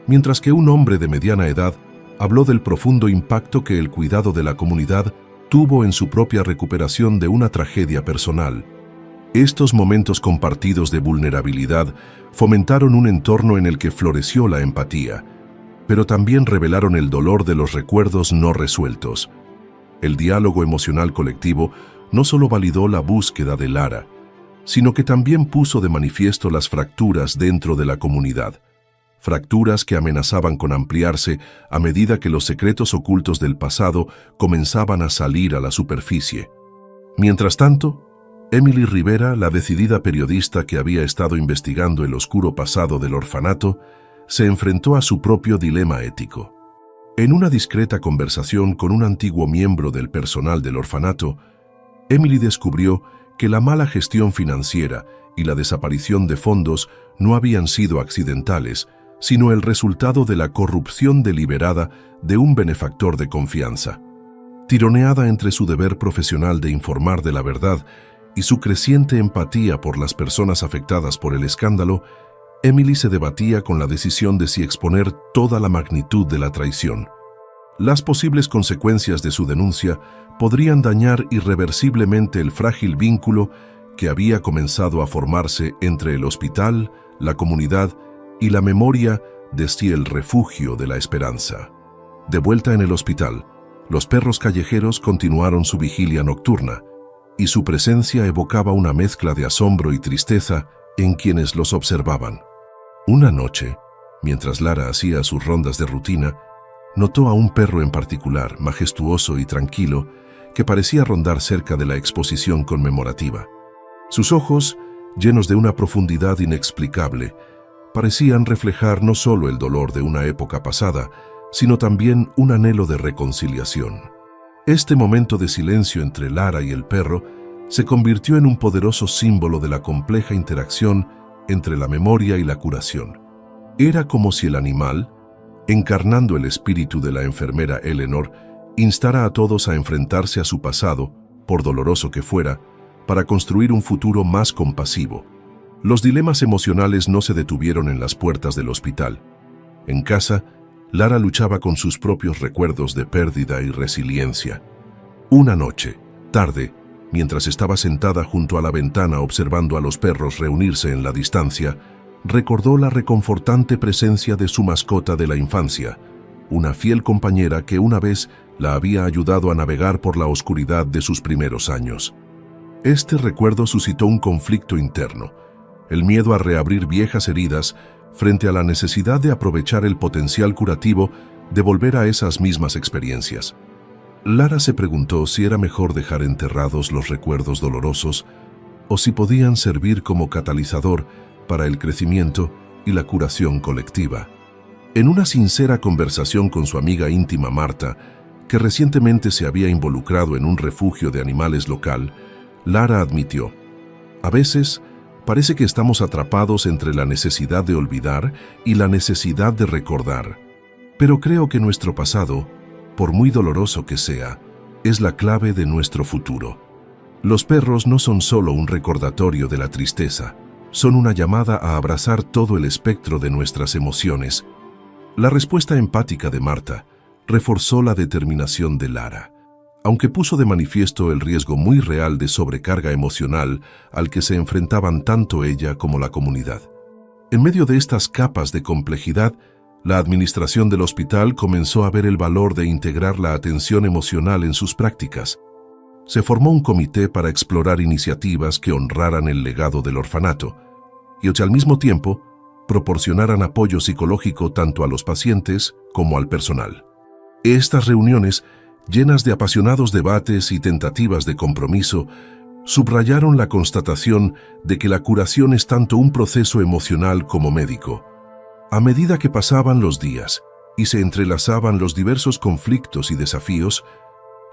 [SPEAKER 1] mientras que un hombre de mediana edad habló del profundo impacto que el cuidado de la comunidad tuvo en su propia recuperación de una tragedia personal. Estos momentos compartidos de vulnerabilidad fomentaron un entorno en el que floreció la empatía, pero también revelaron el dolor de los recuerdos no resueltos. El diálogo emocional colectivo no solo validó la búsqueda de Lara, sino que también puso de manifiesto las fracturas dentro de la comunidad. Fracturas que amenazaban con ampliarse a medida que los secretos ocultos del pasado comenzaban a salir a la superficie. Mientras tanto, Emily Rivera, la decidida periodista que había estado investigando el oscuro pasado del orfanato, se enfrentó a su propio dilema ético. En una discreta conversación con un antiguo miembro del personal del orfanato, Emily descubrió que la mala gestión financiera y la desaparición de fondos no habían sido accidentales, sino el resultado de la corrupción deliberada de un benefactor de confianza. Tironeada entre su deber profesional de informar de la verdad y su creciente empatía por las personas afectadas por el escándalo, Emily se debatía con la decisión de si exponer toda la magnitud de la traición. Las posibles consecuencias de su denuncia podrían dañar irreversiblemente el frágil vínculo que había comenzado a formarse entre el hospital, la comunidad y la memoria desde el refugio de la esperanza. De vuelta en el hospital, los perros callejeros continuaron su vigilia nocturna, y su presencia evocaba una mezcla de asombro y tristeza en quienes los observaban. Una noche, mientras Lara hacía sus rondas de rutina, notó a un perro en particular, majestuoso y tranquilo, que parecía rondar cerca de la exposición conmemorativa. Sus ojos, llenos de una profundidad inexplicable, parecían reflejar no solo el dolor de una época pasada, sino también un anhelo de reconciliación. Este momento de silencio entre Lara y el perro se convirtió en un poderoso símbolo de la compleja interacción entre la memoria y la curación. Era como si el animal, encarnando el espíritu de la enfermera Eleanor, instara a todos a enfrentarse a su pasado, por doloroso que fuera, para construir un futuro más compasivo. Los dilemas emocionales no se detuvieron en las puertas del hospital. En casa, Lara luchaba con sus propios recuerdos de pérdida y resiliencia. Una noche, tarde, mientras estaba sentada junto a la ventana observando a los perros reunirse en la distancia, recordó la reconfortante presencia de su mascota de la infancia, una fiel compañera que una vez la había ayudado a navegar por la oscuridad de sus primeros años. Este recuerdo suscitó un conflicto interno, el miedo a reabrir viejas heridas frente a la necesidad de aprovechar el potencial curativo de volver a esas mismas experiencias. Lara se preguntó si era mejor dejar enterrados los recuerdos dolorosos o si podían servir como catalizador para el crecimiento y la curación colectiva. En una sincera conversación con su amiga íntima Marta, que recientemente se había involucrado en un refugio de animales local, Lara admitió: "A veces parece que estamos atrapados entre la necesidad de olvidar y la necesidad de recordar. Pero creo que nuestro pasado, por muy doloroso que sea, es la clave de nuestro futuro. Los perros no son solo un recordatorio de la tristeza, son una llamada a abrazar todo el espectro de nuestras emociones". La respuesta empática de Marta reforzó la determinación de Lara, aunque puso de manifiesto el riesgo muy real de sobrecarga emocional al que se enfrentaban tanto ella como la comunidad. En medio de estas capas de complejidad, la administración del hospital comenzó a ver el valor de integrar la atención emocional en sus prácticas. Se formó un comité para explorar iniciativas que honraran el legado del orfanato y que al mismo tiempo proporcionaran apoyo psicológico tanto a los pacientes como al personal. Estas reuniones, llenas de apasionados debates y tentativas de compromiso, subrayaron la constatación de que la curación es tanto un proceso emocional como médico. A medida que pasaban los días y se entrelazaban los diversos conflictos y desafíos,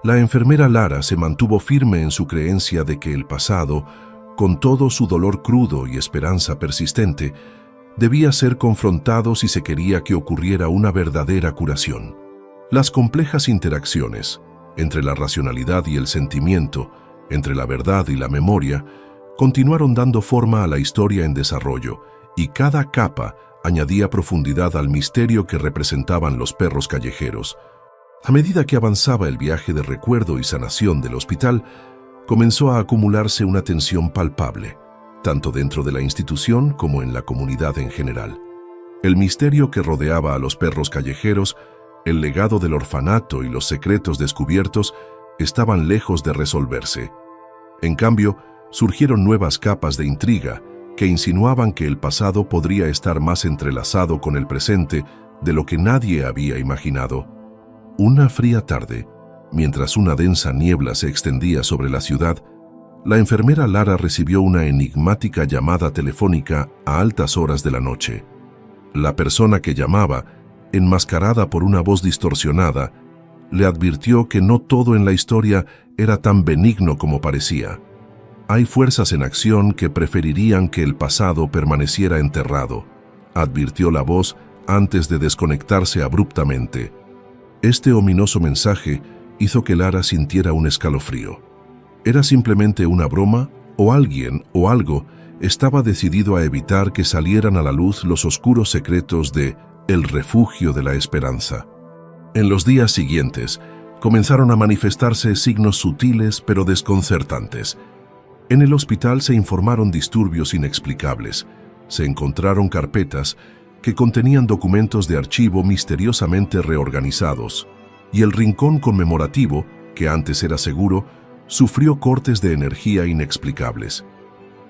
[SPEAKER 1] la enfermera Lara se mantuvo firme en su creencia de que el pasado, con todo su dolor crudo y esperanza persistente, debía ser confrontado si se quería que ocurriera una verdadera curación. Las complejas interacciones entre la racionalidad y el sentimiento, entre la verdad y la memoria, continuaron dando forma a la historia en desarrollo, y cada capa añadía profundidad al misterio que representaban los perros callejeros. A medida que avanzaba el viaje de recuerdo y sanación del hospital, comenzó a acumularse una tensión palpable, tanto dentro de la institución como en la comunidad en general. El misterio que rodeaba a los perros callejeros, el legado del orfanato y los secretos descubiertos estaban lejos de resolverse. En cambio, surgieron nuevas capas de intriga que insinuaban que el pasado podría estar más entrelazado con el presente de lo que nadie había imaginado. Una fría tarde, mientras una densa niebla se extendía sobre la ciudad, la enfermera Lara recibió una enigmática llamada telefónica a altas horas de la noche. La persona que llamaba, enmascarada por una voz distorsionada, le advirtió que no todo en la historia era tan benigno como parecía. Hay fuerzas en acción que preferirían que el pasado permaneciera enterrado, advirtió la voz antes de desconectarse abruptamente. Este ominoso mensaje hizo que Lara sintiera un escalofrío. ¿Era simplemente una broma o alguien o algo estaba decidido a evitar que salieran a la luz los oscuros secretos de El Refugio de la Esperanza? En los días siguientes, comenzaron a manifestarse signos sutiles pero desconcertantes. En el hospital se informaron disturbios inexplicables. Se encontraron carpetas que contenían documentos de archivo misteriosamente reorganizados, y el rincón conmemorativo, que antes era seguro, sufrió cortes de energía inexplicables.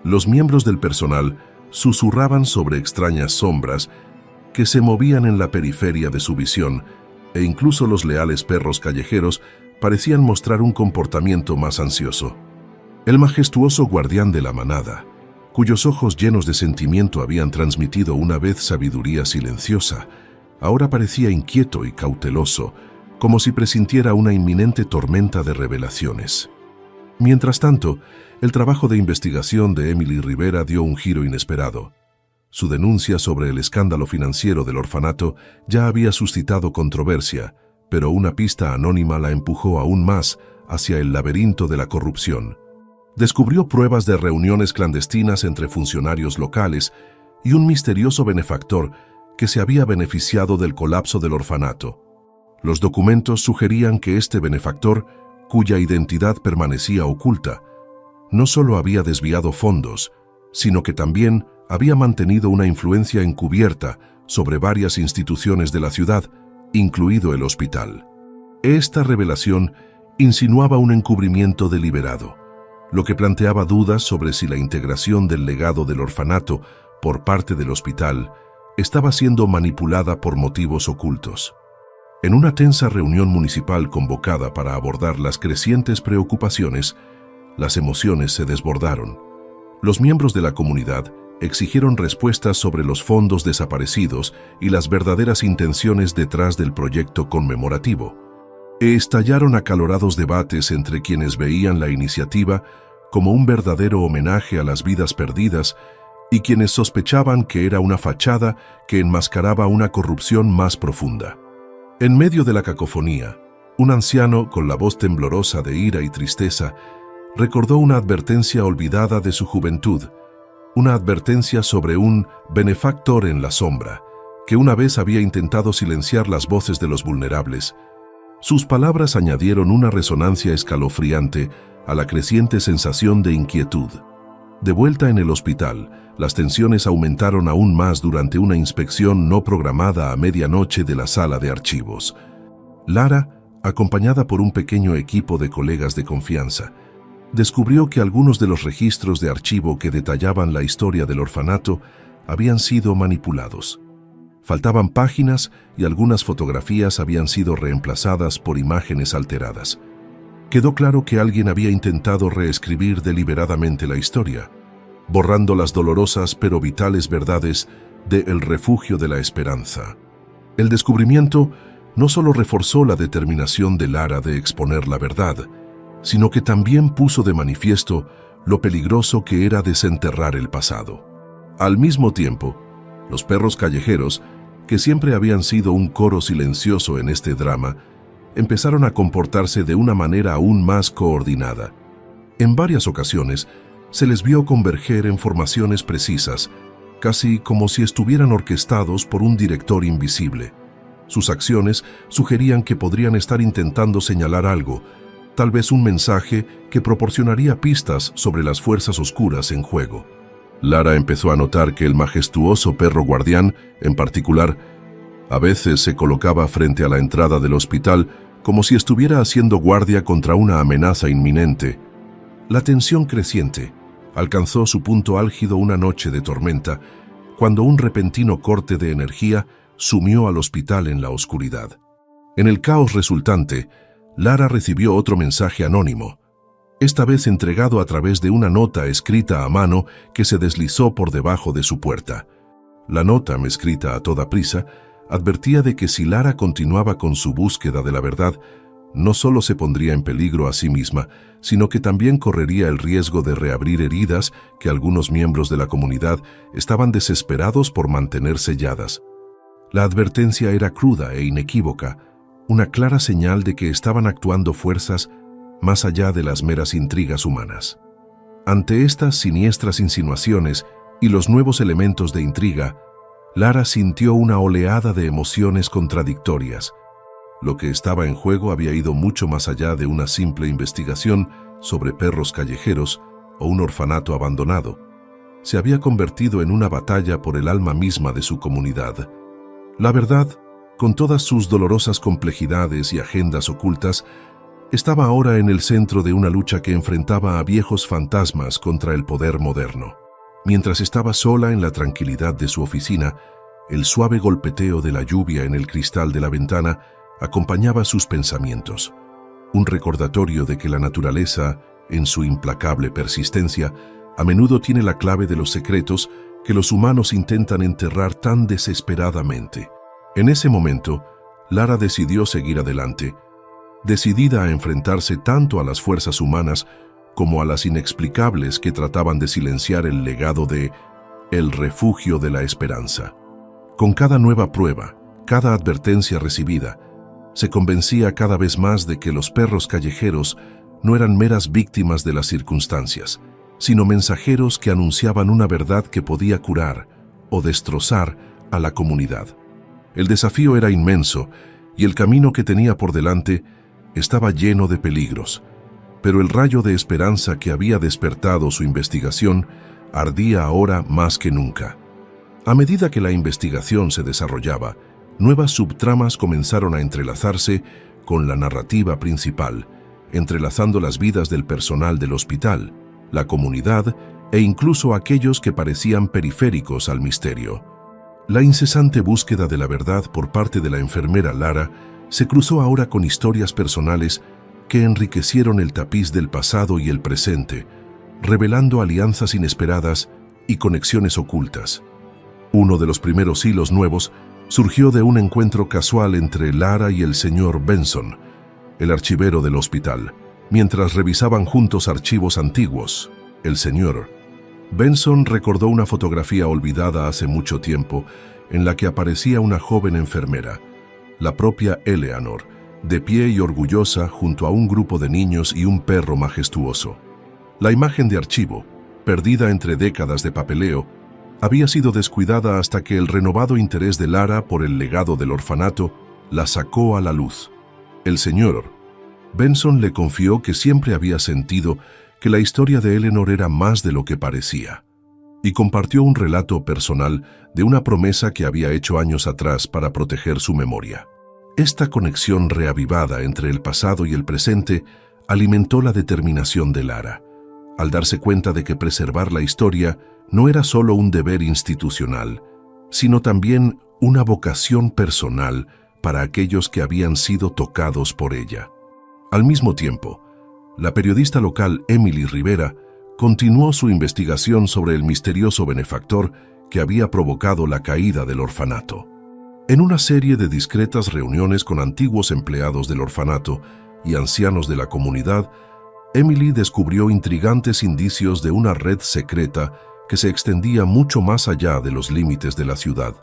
[SPEAKER 1] Los miembros del personal susurraban sobre extrañas sombras que se movían en la periferia de su visión, e incluso los leales perros callejeros parecían mostrar un comportamiento más ansioso. El majestuoso guardián de la manada, cuyos ojos llenos de sentimiento habían transmitido una vez sabiduría silenciosa, ahora parecía inquieto y cauteloso, como si presintiera una inminente tormenta de revelaciones. Mientras tanto, el trabajo de investigación de Emily Rivera dio un giro inesperado. Su denuncia sobre el escándalo financiero del orfanato ya había suscitado controversia, pero una pista anónima la empujó aún más hacia el laberinto de la corrupción. Descubrió pruebas de reuniones clandestinas entre funcionarios locales y un misterioso benefactor que se había beneficiado del colapso del orfanato. Los documentos sugerían que este benefactor, cuya identidad permanecía oculta, no solo había desviado fondos, sino que también había mantenido una influencia encubierta sobre varias instituciones de la ciudad, incluido el hospital. Esta revelación insinuaba un encubrimiento deliberado, lo que planteaba dudas sobre si la integración del legado del orfanato por parte del hospital estaba siendo manipulada por motivos ocultos. En una tensa reunión municipal convocada para abordar las crecientes preocupaciones, las emociones se desbordaron. Los miembros de la comunidad exigieron respuestas sobre los fondos desaparecidos y las verdaderas intenciones detrás del proyecto conmemorativo. Estallaron acalorados debates entre quienes veían la iniciativa como un verdadero homenaje a las vidas perdidas y quienes sospechaban que era una fachada que enmascaraba una corrupción más profunda. En medio de la cacofonía, un anciano con la voz temblorosa de ira y tristeza recordó una advertencia olvidada de su juventud, una advertencia sobre un benefactor en la sombra, que una vez había intentado silenciar las voces de los vulnerables. Sus palabras añadieron una resonancia escalofriante a la creciente sensación de inquietud. De vuelta en el hospital, las tensiones aumentaron aún más durante una inspección no programada a medianoche de la sala de archivos. Lara, acompañada por un pequeño equipo de colegas de confianza, descubrió que algunos de los registros de archivo que detallaban la historia del orfanato habían sido manipulados. Faltaban páginas y algunas fotografías habían sido reemplazadas por imágenes alteradas. Quedó claro que alguien había intentado reescribir deliberadamente la historia, borrando las dolorosas pero vitales verdades de El Refugio de la Esperanza. El descubrimiento no solo reforzó la determinación de Lara de exponer la verdad, sino que también puso de manifiesto lo peligroso que era desenterrar el pasado. Al mismo tiempo, los perros callejeros, que siempre habían sido un coro silencioso en este drama, empezaron a comportarse de una manera aún más coordinada. En varias ocasiones, se les vio converger en formaciones precisas, casi como si estuvieran orquestados por un director invisible. Sus acciones sugerían que podrían estar intentando señalar algo, tal vez un mensaje que proporcionaría pistas sobre las fuerzas oscuras en juego. Lara empezó a notar que el majestuoso perro guardián, en particular, a veces se colocaba frente a la entrada del hospital como si estuviera haciendo guardia contra una amenaza inminente. La tensión creciente alcanzó su punto álgido una noche de tormenta, cuando un repentino corte de energía sumió al hospital en la oscuridad. En el caos resultante, Lara recibió otro mensaje anónimo, esta vez entregado a través de una nota escrita a mano que se deslizó por debajo de su puerta. La nota, escrita a toda prisa, advertía de que si Lara continuaba con su búsqueda de la verdad, no solo se pondría en peligro a sí misma, sino que también correría el riesgo de reabrir heridas que algunos miembros de la comunidad estaban desesperados por mantener selladas. La advertencia era cruda e inequívoca, una clara señal de que estaban actuando fuerzas más allá de las meras intrigas humanas. Ante estas siniestras insinuaciones y los nuevos elementos de intriga, Lara sintió una oleada de emociones contradictorias. Lo que estaba en juego había ido mucho más allá de una simple investigación sobre perros callejeros o un orfanato abandonado. Se había convertido en una batalla por el alma misma de su comunidad. La verdad, con todas sus dolorosas complejidades y agendas ocultas, estaba ahora en el centro de una lucha que enfrentaba a viejos fantasmas contra el poder moderno. Mientras estaba sola en la tranquilidad de su oficina, el suave golpeteo de la lluvia en el cristal de la ventana acompañaba sus pensamientos. Un recordatorio de que la naturaleza, en su implacable persistencia, a menudo tiene la clave de los secretos que los humanos intentan enterrar tan desesperadamente. En ese momento, Lara decidió seguir adelante, decidida a enfrentarse tanto a las fuerzas humanas como a las inexplicables que trataban de silenciar el legado de El Refugio de la Esperanza. Con cada nueva prueba, cada advertencia recibida, se convencía cada vez más de que los perros callejeros no eran meras víctimas de las circunstancias, sino mensajeros que anunciaban una verdad que podía curar o destrozar a la comunidad. El desafío era inmenso y el camino que tenía por delante estaba lleno de peligros, pero el rayo de esperanza que había despertado su investigación ardía ahora más que nunca. A medida que la investigación se desarrollaba, nuevas subtramas comenzaron a entrelazarse con la narrativa principal, entrelazando las vidas del personal del hospital, la comunidad e incluso aquellos que parecían periféricos al misterio. La incesante búsqueda de la verdad por parte de la enfermera Lara se cruzó ahora con historias personales que enriquecieron el tapiz del pasado y el presente, revelando alianzas inesperadas y conexiones ocultas. Uno de los primeros hilos nuevos surgió de un encuentro casual entre Lara y el señor Benson, el archivero del hospital. Mientras revisaban juntos archivos antiguos, el señor Benson recordó una fotografía olvidada hace mucho tiempo en la que aparecía una joven enfermera, la propia Eleanor, de pie y orgullosa junto a un grupo de niños y un perro majestuoso. La imagen de archivo, perdida entre décadas de papeleo, había sido descuidada hasta que el renovado interés de Lara por el legado del orfanato la sacó a la luz. El señor Benson le confió que siempre había sentido que la historia de Eleanor era más de lo que parecía, y compartió un relato personal de una promesa que había hecho años atrás para proteger su memoria. Esta conexión reavivada entre el pasado y el presente alimentó la determinación de Lara, al darse cuenta de que preservar la historia no era solo un deber institucional, sino también una vocación personal para aquellos que habían sido tocados por ella. Al mismo tiempo, la periodista local Emily Rivera continuó su investigación sobre el misterioso benefactor que había provocado la caída del orfanato. En una serie de discretas reuniones con antiguos empleados del orfanato y ancianos de la comunidad, Emily descubrió intrigantes indicios de una red secreta que se extendía mucho más allá de los límites de la ciudad.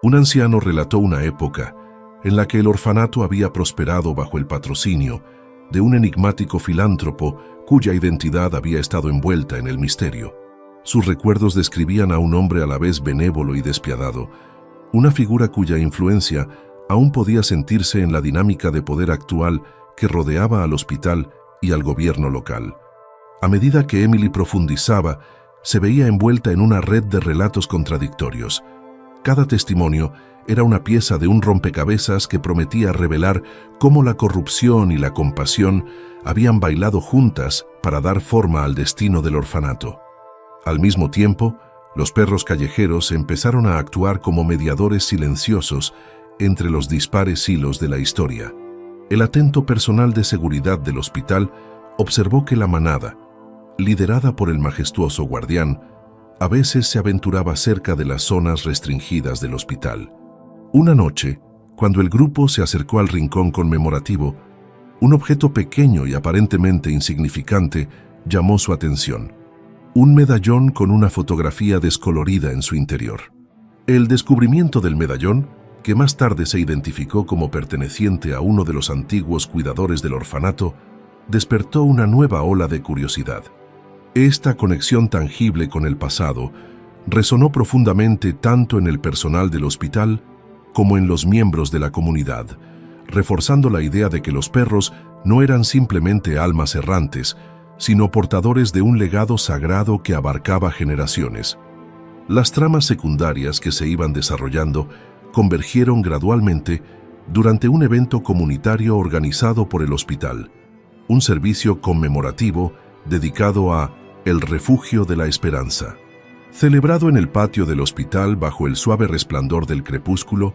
[SPEAKER 1] Un anciano relató una época en la que el orfanato había prosperado bajo el patrocinio de un enigmático filántropo cuya identidad había estado envuelta en el misterio. Sus recuerdos describían a un hombre a la vez benévolo y despiadado, una figura cuya influencia aún podía sentirse en la dinámica de poder actual que rodeaba al hospital y al gobierno local. A medida que Emily profundizaba, se veía envuelta en una red de relatos contradictorios. Cada testimonio era una pieza de un rompecabezas que prometía revelar cómo la corrupción y la compasión habían bailado juntas para dar forma al destino del orfanato. Al mismo tiempo, los perros callejeros empezaron a actuar como mediadores silenciosos entre los dispares hilos de la historia. El atento personal de seguridad del hospital observó que la manada, liderada por el majestuoso guardián, a veces se aventuraba cerca de las zonas restringidas del hospital. Una noche, cuando el grupo se acercó al rincón conmemorativo, un objeto pequeño y aparentemente insignificante llamó su atención. Un medallón con una fotografía descolorida en su interior. El descubrimiento del medallón, que más tarde se identificó como perteneciente a uno de los antiguos cuidadores del orfanato, despertó una nueva ola de curiosidad. Esta conexión tangible con el pasado resonó profundamente tanto en el personal del hospital como en los miembros de la comunidad, reforzando la idea de que los perros no eran simplemente almas errantes, sino portadores de un legado sagrado que abarcaba generaciones. Las tramas secundarias que se iban desarrollando convergieron gradualmente durante un evento comunitario organizado por el hospital, un servicio conmemorativo dedicado a El Refugio de la Esperanza. Celebrado en el patio del hospital bajo el suave resplandor del crepúsculo,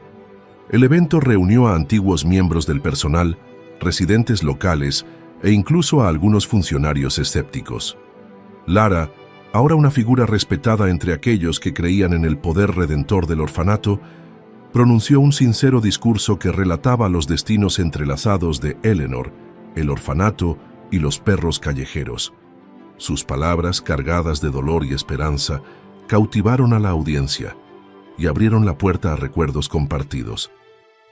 [SPEAKER 1] el evento reunió a antiguos miembros del personal, residentes locales e incluso a algunos funcionarios escépticos. Lara, ahora una figura respetada entre aquellos que creían en el poder redentor del orfanato, pronunció un sincero discurso que relataba los destinos entrelazados de Eleanor, el orfanato y los perros callejeros. Sus palabras, cargadas de dolor y esperanza, cautivaron a la audiencia y abrieron la puerta a recuerdos compartidos.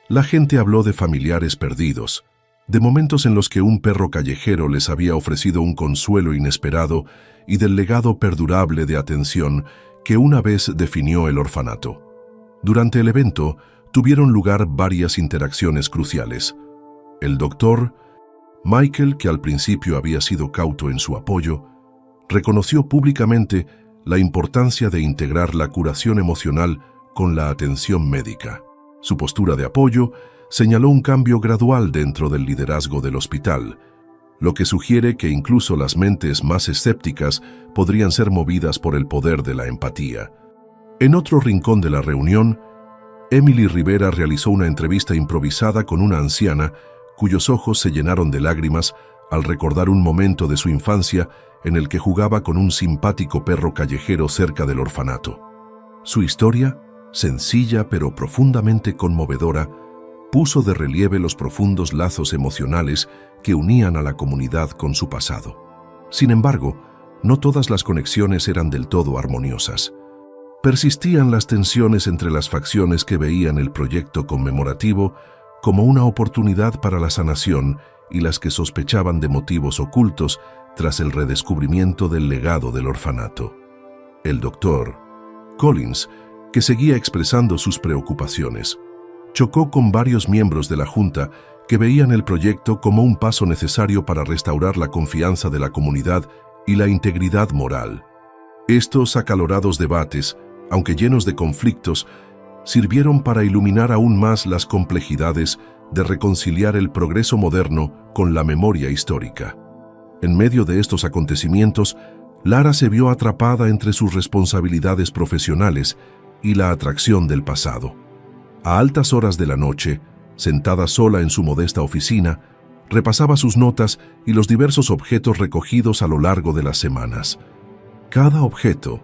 [SPEAKER 1] La gente habló de familiares perdidos, de momentos en los que un perro callejero les había ofrecido un consuelo inesperado y del legado perdurable de atención que una vez definió el orfanato. Durante el evento, tuvieron lugar varias interacciones cruciales. El doctor Michael, que al principio había sido cauto en su apoyo, reconoció públicamente la importancia de integrar la curación emocional con la atención médica. Su postura de apoyo señaló un cambio gradual dentro del liderazgo del hospital, lo que sugiere que incluso las mentes más escépticas podrían ser movidas por el poder de la empatía. En otro rincón de la reunión, Emily Rivera realizó una entrevista improvisada con una anciana cuyos ojos se llenaron de lágrimas al recordar un momento de su infancia en el que jugaba con un simpático perro callejero cerca del orfanato. Su historia, sencilla pero profundamente conmovedora, puso de relieve los profundos lazos emocionales que unían a la comunidad con su pasado. Sin embargo, no todas las conexiones eran del todo armoniosas. Persistían las tensiones entre las facciones que veían el proyecto conmemorativo como una oportunidad para la sanación y las que sospechaban de motivos ocultos tras el redescubrimiento del legado del orfanato. El doctor Collins, que seguía expresando sus preocupaciones, chocó con varios miembros de la Junta que veían el proyecto como un paso necesario para restaurar la confianza de la comunidad y la integridad moral. Estos acalorados debates, aunque llenos de conflictos, sirvieron para iluminar aún más las complejidades de reconciliar el progreso moderno con la memoria histórica. En medio de estos acontecimientos, Lara se vio atrapada entre sus responsabilidades profesionales y la atracción del pasado. A altas horas de la noche, sentada sola en su modesta oficina, repasaba sus notas y los diversos objetos recogidos a lo largo de las semanas. Cada objeto,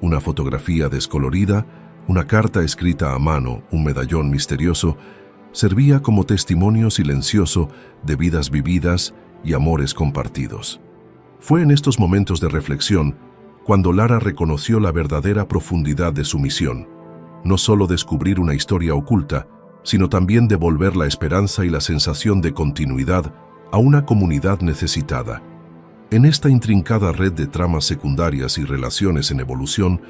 [SPEAKER 1] una fotografía descolorida, una carta escrita a mano, un medallón misterioso, servía como testimonio silencioso de vidas vividas y amores compartidos. Fue en estos momentos de reflexión cuando Lara reconoció la verdadera profundidad de su misión: no solo descubrir una historia oculta, sino también devolver la esperanza y la sensación de continuidad a una comunidad necesitada. En esta intrincada red de tramas secundarias y relaciones en evolución,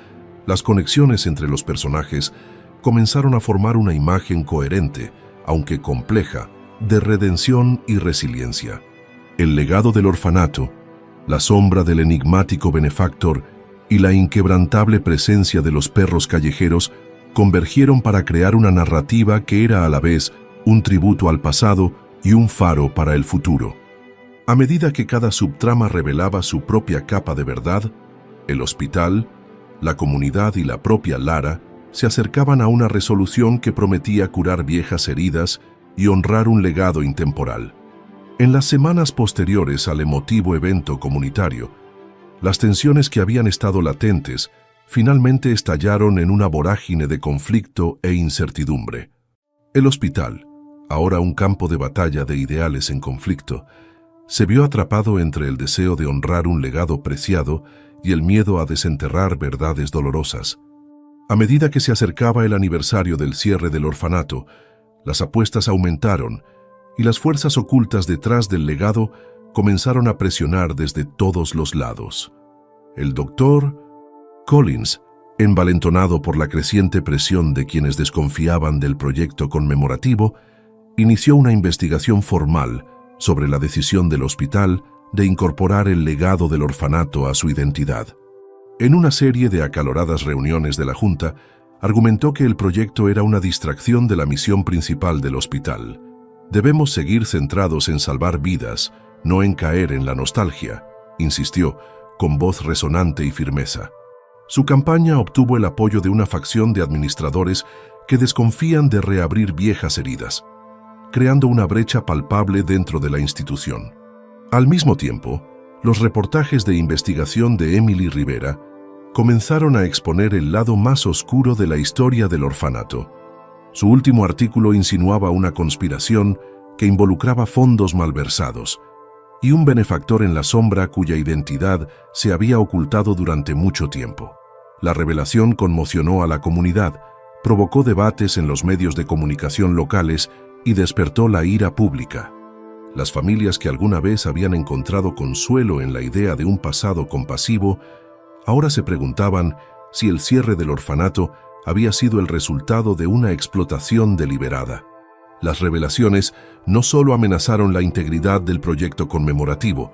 [SPEAKER 1] las conexiones entre los personajes comenzaron a formar una imagen coherente, aunque compleja, de redención y resiliencia. El legado del orfanato, la sombra del enigmático benefactor y la inquebrantable presencia de los perros callejeros convergieron para crear una narrativa que era a la vez un tributo al pasado y un faro para el futuro. A medida que cada subtrama revelaba su propia capa de verdad, el hospital, la comunidad y la propia Lara se acercaban a una resolución que prometía curar viejas heridas y honrar un legado intemporal. En las semanas posteriores al emotivo evento comunitario, las tensiones que habían estado latentes finalmente estallaron en una vorágine de conflicto e incertidumbre. El hospital, ahora un campo de batalla de ideales en conflicto, se vio atrapado entre el deseo de honrar un legado preciado y el miedo a desenterrar verdades dolorosas. A medida que se acercaba el aniversario del cierre del orfanato, las apuestas aumentaron y las fuerzas ocultas detrás del legado comenzaron a presionar desde todos los lados. El doctor Collins, envalentonado por la creciente presión de quienes desconfiaban del proyecto conmemorativo, inició una investigación formal sobre la decisión del hospital de incorporar el legado del orfanato a su identidad. En una serie de acaloradas reuniones de la Junta, argumentó que el proyecto era una distracción de la misión principal del hospital. Debemos seguir centrados en salvar vidas, no en caer en la nostalgia, insistió, con voz resonante y firmeza. Su campaña obtuvo el apoyo de una facción de administradores que desconfían de reabrir viejas heridas, creando una brecha palpable dentro de la institución. Al mismo tiempo, los reportajes de investigación de Emily Rivera comenzaron a exponer el lado más oscuro de la historia del orfanato. Su último artículo insinuaba una conspiración que involucraba fondos malversados y un benefactor en la sombra cuya identidad se había ocultado durante mucho tiempo. La revelación conmocionó a la comunidad, provocó debates en los medios de comunicación locales y despertó la ira pública. Las familias que alguna vez habían encontrado consuelo en la idea de un pasado compasivo, ahora se preguntaban si el cierre del orfanato había sido el resultado de una explotación deliberada. Las revelaciones no solo amenazaron la integridad del proyecto conmemorativo,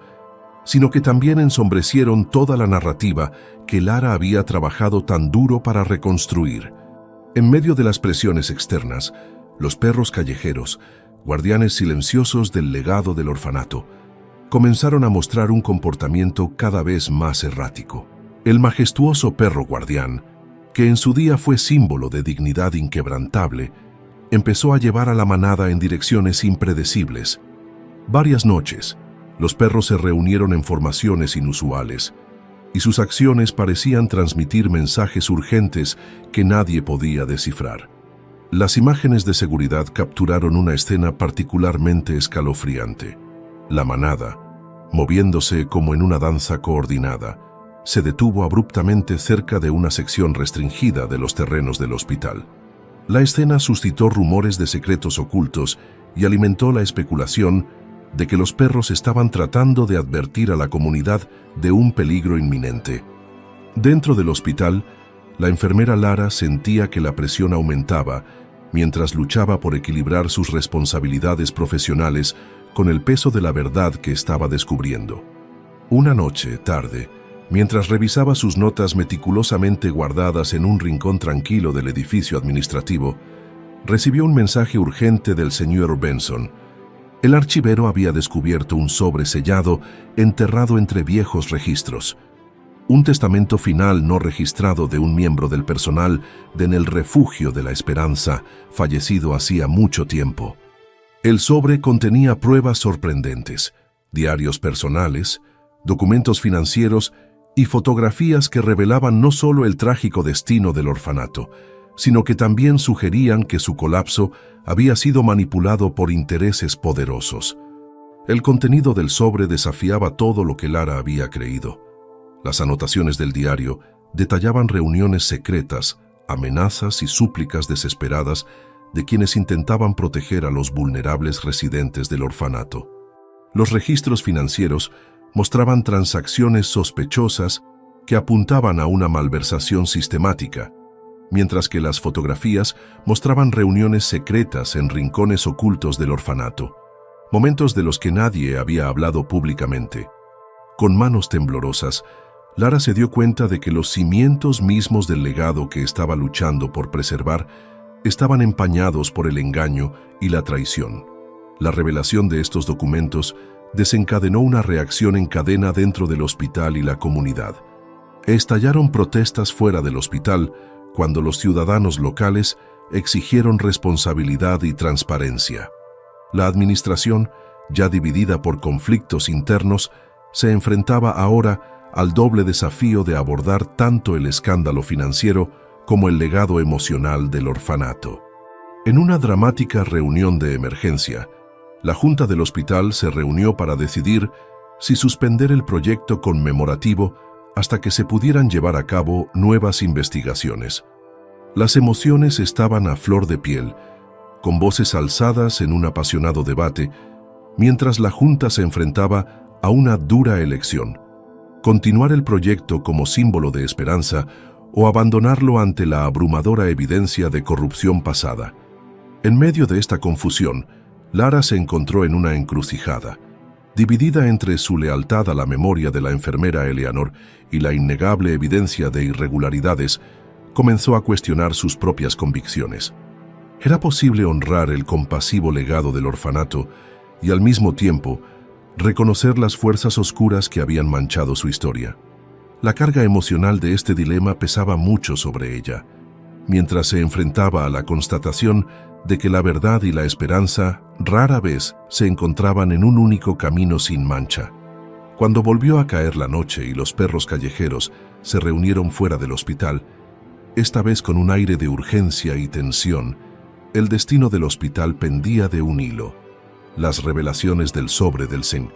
[SPEAKER 1] sino que también ensombrecieron toda la narrativa que Lara había trabajado tan duro para reconstruir. En medio de las presiones externas, los perros callejeros, guardianes silenciosos del legado del orfanato, comenzaron a mostrar un comportamiento cada vez más errático. El majestuoso perro guardián, que en su día fue símbolo de dignidad inquebrantable, empezó a llevar a la manada en direcciones impredecibles. Varias noches, los perros se reunieron en formaciones inusuales, y sus acciones parecían transmitir mensajes urgentes que nadie podía descifrar. Las imágenes de seguridad capturaron una escena particularmente escalofriante. La manada, moviéndose como en una danza coordinada, se detuvo abruptamente cerca de una sección restringida de los terrenos del hospital. La escena suscitó rumores de secretos ocultos y alimentó la especulación de que los perros estaban tratando de advertir a la comunidad de un peligro inminente. Dentro del hospital, la enfermera Lara sentía que la presión aumentaba mientras luchaba por equilibrar sus responsabilidades profesionales con el peso de la verdad que estaba descubriendo. Una noche, tarde, mientras revisaba sus notas meticulosamente guardadas en un rincón tranquilo del edificio administrativo, recibió un mensaje urgente del señor Benson. El archivero había descubierto un sobre sellado enterrado entre viejos registros. Un testamento final no registrado de un miembro del personal en el Refugio de la Esperanza, fallecido hacía mucho tiempo. El sobre contenía pruebas sorprendentes, diarios personales, documentos financieros y fotografías que revelaban no solo el trágico destino del orfanato, sino que también sugerían que su colapso había sido manipulado por intereses poderosos. El contenido del sobre desafiaba todo lo que Lara había creído. Las anotaciones del diario detallaban reuniones secretas, amenazas y súplicas desesperadas de quienes intentaban proteger a los vulnerables residentes del orfanato. Los registros financieros mostraban transacciones sospechosas que apuntaban a una malversación sistemática, mientras que las fotografías mostraban reuniones secretas en rincones ocultos del orfanato, momentos de los que nadie había hablado públicamente. Con manos temblorosas, Lara se dio cuenta de que los cimientos mismos del legado que estaba luchando por preservar estaban empañados por el engaño y la traición. La revelación de estos documentos desencadenó una reacción en cadena dentro del hospital y la comunidad. Estallaron protestas fuera del hospital cuando los ciudadanos locales exigieron responsabilidad y transparencia. La administración, ya dividida por conflictos internos, se enfrentaba ahora al doble desafío de abordar tanto el escándalo financiero como el legado emocional del orfanato. En una dramática reunión de emergencia, la Junta del hospital se reunió para decidir si suspender el proyecto conmemorativo hasta que se pudieran llevar a cabo nuevas investigaciones. Las emociones estaban a flor de piel, con voces alzadas en un apasionado debate, mientras la Junta se enfrentaba a una dura elección: continuar el proyecto como símbolo de esperanza o abandonarlo ante la abrumadora evidencia de corrupción pasada. En medio de esta confusión, Lara se encontró en una encrucijada. Dividida entre su lealtad a la memoria de la enfermera Eleanor y la innegable evidencia de irregularidades, comenzó a cuestionar sus propias convicciones. ¿Era posible honrar el compasivo legado del orfanato y al mismo tiempo reconocer las fuerzas oscuras que habían manchado su historia? La carga emocional de este dilema pesaba mucho sobre ella, mientras se enfrentaba a la constatación de que la verdad y la esperanza rara vez se encontraban en un único camino sin mancha. Cuando volvió a caer la noche y los perros callejeros se reunieron fuera del hospital, esta vez con un aire de urgencia y tensión, el destino del hospital pendía de un hilo: las revelaciones del sobre del Sen.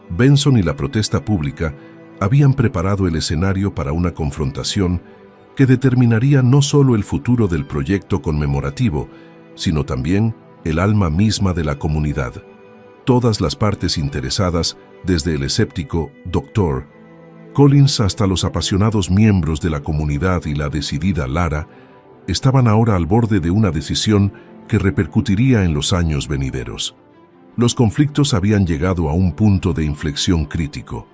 [SPEAKER 1] Benson y la protesta pública habían preparado el escenario para una confrontación que determinaría no solo el futuro del proyecto conmemorativo, sino también el alma misma de la comunidad. Todas las partes interesadas, desde el escéptico Dr. Collins hasta los apasionados miembros de la comunidad y la decidida Lara, estaban ahora al borde de una decisión que repercutiría en los años venideros. Los conflictos habían llegado a un punto de inflexión crítico.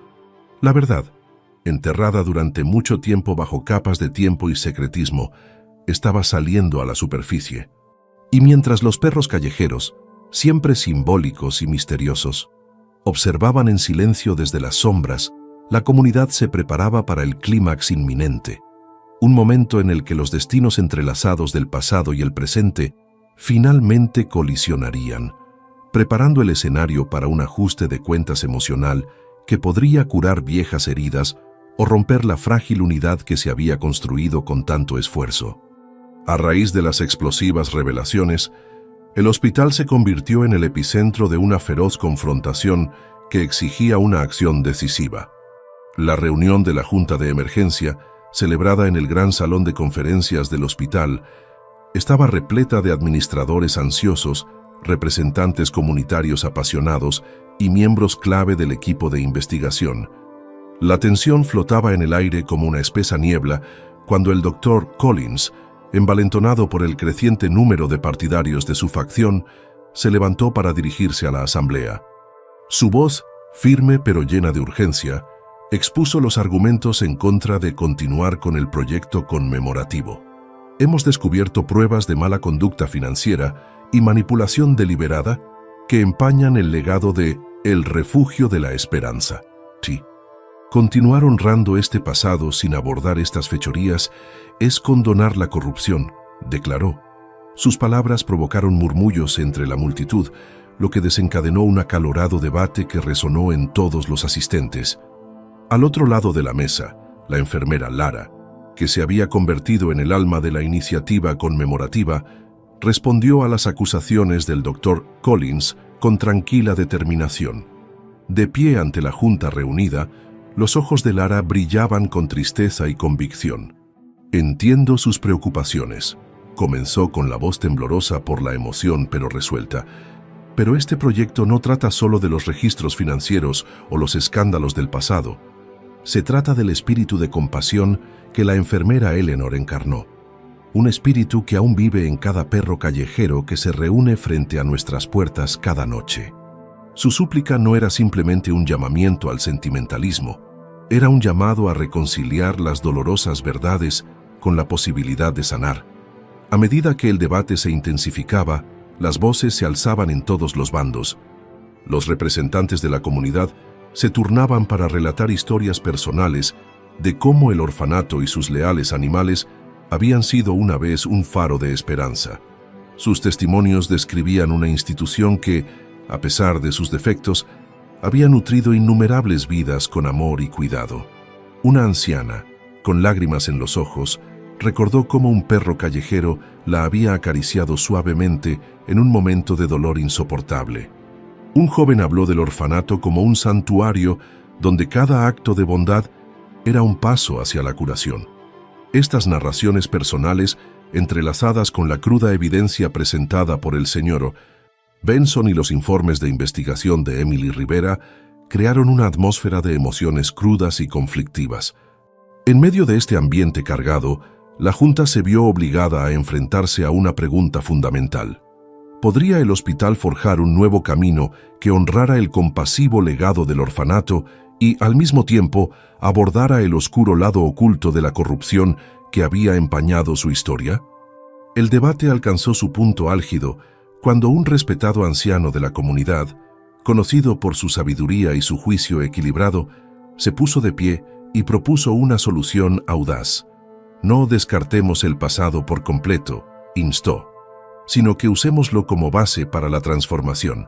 [SPEAKER 1] La verdad, enterrada durante mucho tiempo bajo capas de tiempo y secretismo, estaba saliendo a la superficie. Y mientras los perros callejeros, siempre simbólicos y misteriosos, observaban en silencio desde las sombras, la comunidad se preparaba para el clímax inminente, un momento en el que los destinos entrelazados del pasado y el presente finalmente colisionarían, preparando el escenario para un ajuste de cuentas emocional que podría curar viejas heridas o romper la frágil unidad que se había construido con tanto esfuerzo. A raíz de las explosivas revelaciones, el hospital se convirtió en el epicentro de una feroz confrontación que exigía una acción decisiva. La reunión de la Junta de Emergencia, celebrada en el gran salón de conferencias del hospital, estaba repleta de administradores ansiosos, representantes comunitarios apasionados y miembros clave del equipo de investigación. La tensión flotaba en el aire como una espesa niebla cuando el Dr. Collins, envalentonado por el creciente número de partidarios de su facción, se levantó para dirigirse a la asamblea. Su voz, firme pero llena de urgencia, expuso los argumentos en contra de continuar con el proyecto conmemorativo. Hemos descubierto pruebas de mala conducta financiera y manipulación deliberada que empañan el legado de El Refugio de la Esperanza. Sí. Continuar honrando este pasado sin abordar estas fechorías es condonar la corrupción, declaró. Sus palabras provocaron murmullos entre la multitud, lo que desencadenó un acalorado debate que resonó en todos los asistentes. Al otro lado de la mesa, la enfermera Lara, que se había convertido en el alma de la iniciativa conmemorativa, respondió a las acusaciones del Dr. Collins con tranquila determinación. De pie ante la junta reunida, los ojos de Lara brillaban con tristeza y convicción. Entiendo sus preocupaciones. comenzó con la voz temblorosa por la emoción pero resuelta. Pero este proyecto no trata solo de los registros financieros o los escándalos del pasado. Se trata del espíritu de compasión que la enfermera Eleanor encarnó. Un espíritu que aún vive en cada perro callejero que se reúne frente a nuestras puertas cada noche. Su súplica no era simplemente un llamamiento al sentimentalismo, era un llamado a reconciliar las dolorosas verdades con la posibilidad de sanar. A medida que el debate se intensificaba, las voces se alzaban en todos los bandos. Los representantes de la comunidad se turnaban para relatar historias personales de cómo el orfanato y sus leales animales habían sido una vez un faro de esperanza. Sus testimonios describían una institución que, a pesar de sus defectos, había nutrido innumerables vidas con amor y cuidado. Una anciana, con lágrimas en los ojos, recordó cómo un perro callejero la había acariciado suavemente en un momento de dolor insoportable. Un joven habló del orfanato como un santuario donde cada acto de bondad era un paso hacia la curación. Estas narraciones personales, entrelazadas con la cruda evidencia presentada por el Sr. Benson y los informes de investigación de Emily Rivera, crearon una atmósfera de emociones crudas y conflictivas. En medio de este ambiente cargado, la Junta se vio obligada a enfrentarse a una pregunta fundamental. ¿Podría el hospital forjar un nuevo camino que honrara el compasivo legado del orfanato y, al mismo tiempo, abordara el oscuro lado oculto de la corrupción que había empañado su historia? El debate alcanzó su punto álgido cuando un respetado anciano de la comunidad, conocido por su sabiduría y su juicio equilibrado, se puso de pie y propuso una solución audaz. No descartemos el pasado por completo, instó, sino que usémoslo como base para la transformación.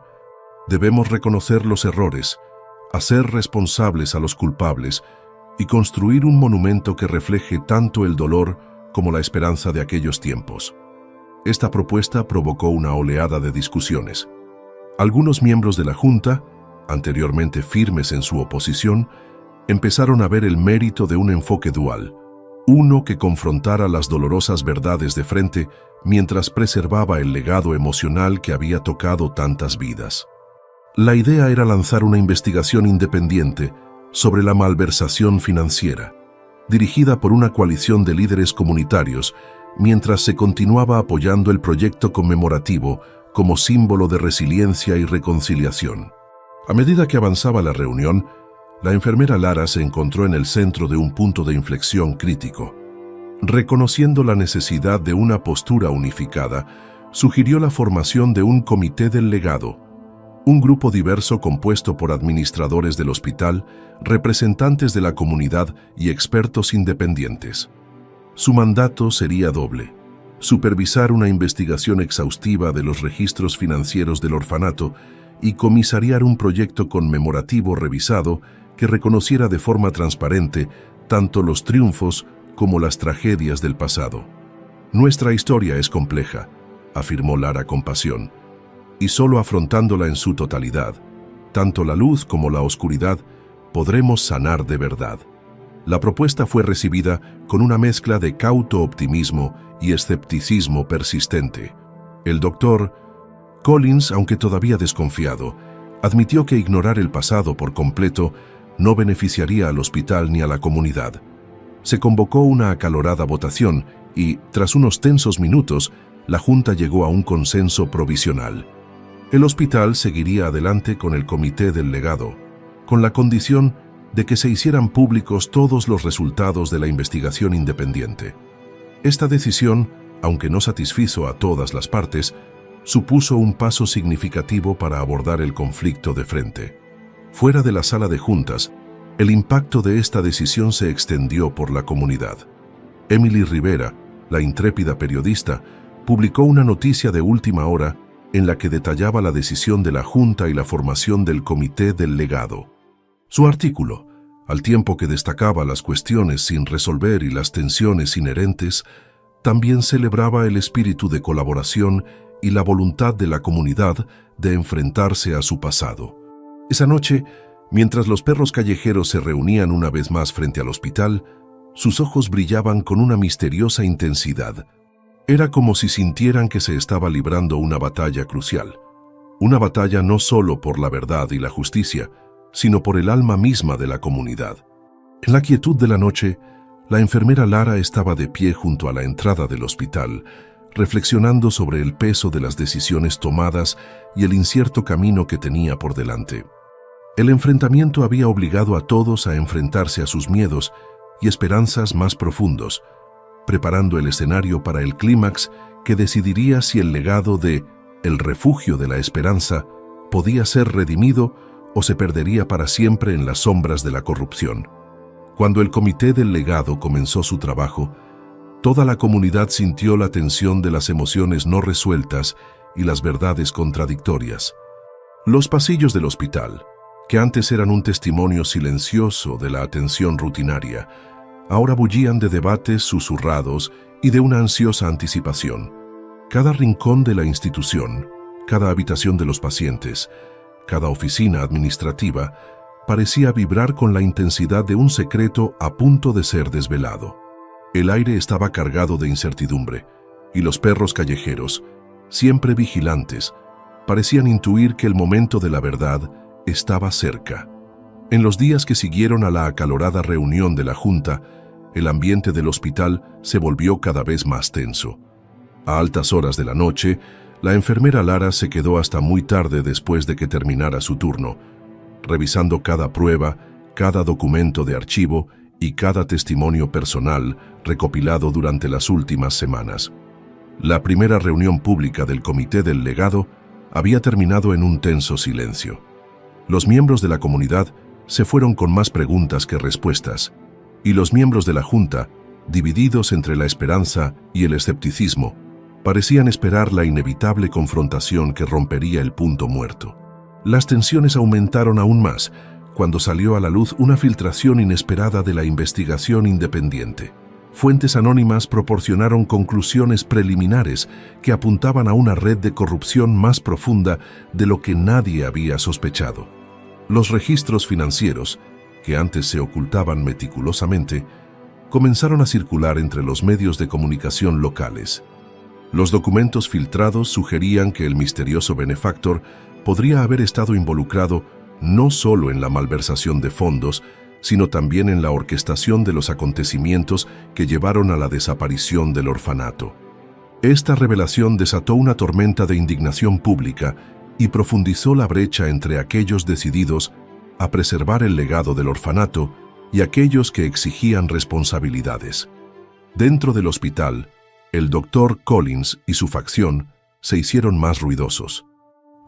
[SPEAKER 1] Debemos reconocer los errores, hacer responsables a los culpables y construir un monumento que refleje tanto el dolor como la esperanza de aquellos tiempos. Esta propuesta provocó una oleada de discusiones. Algunos miembros de la Junta, anteriormente firmes en su oposición, empezaron a ver el mérito de un enfoque dual, uno que confrontara las dolorosas verdades de frente mientras preservaba el legado emocional que había tocado tantas vidas. La idea era lanzar una investigación independiente sobre la malversación financiera, dirigida por una coalición de líderes comunitarios, mientras se continuaba apoyando el proyecto conmemorativo como símbolo de resiliencia y reconciliación. A medida que avanzaba la reunión, la enfermera Lara se encontró en el centro de un punto de inflexión crítico. Reconociendo la necesidad de una postura unificada, sugirió la formación de un comité del legado, un grupo diverso compuesto por administradores del hospital, representantes de la comunidad y expertos independientes. Su mandato sería doble: supervisar una investigación exhaustiva de los registros financieros del orfanato y comisariar un proyecto conmemorativo revisado que reconociera de forma transparente tanto los triunfos como las tragedias del pasado. Nuestra historia es compleja, afirmó Lara con pasión, y solo afrontándola en su totalidad, tanto la luz como la oscuridad, podremos sanar de verdad. La propuesta fue recibida con una mezcla de cauto optimismo y escepticismo persistente. El doctor Collins, aunque todavía desconfiado, admitió que ignorar el pasado por completo no beneficiaría al hospital ni a la comunidad. Se convocó una acalorada votación y, tras unos tensos minutos, la Junta llegó a un consenso provisional. El hospital seguiría adelante con el comité del legado, con la condición de que se hicieran públicos todos los resultados de la investigación independiente. Esta decisión, aunque no satisfizo a todas las partes, supuso un paso significativo para abordar el conflicto de frente. Fuera de la sala de juntas, el impacto de esta decisión se extendió por la comunidad. Emily Rivera, la intrépida periodista, publicó una noticia de última hora en la que detallaba la decisión de la Junta y la formación del Comité del Legado. Su artículo, al tiempo que destacaba las cuestiones sin resolver y las tensiones inherentes, también celebraba el espíritu de colaboración y la voluntad de la comunidad de enfrentarse a su pasado. Esa noche, mientras los perros callejeros se reunían una vez más frente al hospital, sus ojos brillaban con una misteriosa intensidad. Era como si sintieran que se estaba librando una batalla crucial. Una batalla no solo por la verdad y la justicia, sino por el alma misma de la comunidad. En la quietud de la noche, la enfermera Lara estaba de pie junto a la entrada del hospital, reflexionando sobre el peso de las decisiones tomadas y el incierto camino que tenía por delante. El enfrentamiento había obligado a todos a enfrentarse a sus miedos y esperanzas más profundos, preparando el escenario para el clímax que decidiría si el legado de El refugio de la esperanza podía ser redimido o se perdería para siempre en las sombras de la corrupción. Cuando el comité del legado comenzó su trabajo, toda la comunidad sintió la tensión de las emociones no resueltas y las verdades contradictorias. Los pasillos del hospital, que antes eran un testimonio silencioso de la atención rutinaria, ahora bullían de debates susurrados y de una ansiosa anticipación. Cada rincón de la institución, cada habitación de los pacientes, cada oficina administrativa, parecía vibrar con la intensidad de un secreto a punto de ser desvelado. El aire estaba cargado de incertidumbre, y los perros callejeros, siempre vigilantes, parecían intuir que el momento de la verdad estaba cerca. En los días que siguieron a la acalorada reunión de la Junta, el ambiente del hospital se volvió cada vez más tenso. A altas horas de la noche, la enfermera Lara se quedó hasta muy tarde después de que terminara su turno, revisando cada prueba, cada documento de archivo y cada testimonio personal recopilado durante las últimas semanas. La primera reunión pública del comité del legado había terminado en un tenso silencio. Los miembros de la comunidad se fueron con más preguntas que respuestas, y los miembros de la Junta, divididos entre la esperanza y el escepticismo, parecían esperar la inevitable confrontación que rompería el punto muerto. Las tensiones aumentaron aún más cuando salió a la luz una filtración inesperada de la investigación independiente. Fuentes anónimas proporcionaron conclusiones preliminares que apuntaban a una red de corrupción más profunda de lo que nadie había sospechado. Los registros financieros, que antes se ocultaban meticulosamente, comenzaron a circular entre los medios de comunicación locales. Los documentos filtrados sugerían que el misterioso benefactor podría haber estado involucrado no solo en la malversación de fondos, sino también en la orquestación de los acontecimientos que llevaron a la desaparición del orfanato. Esta revelación desató una tormenta de indignación pública y profundizó la brecha entre aquellos decididos a preservar el legado del orfanato y aquellos que exigían responsabilidades. Dentro del hospital, el Dr. Collins y su facción se hicieron más ruidosos.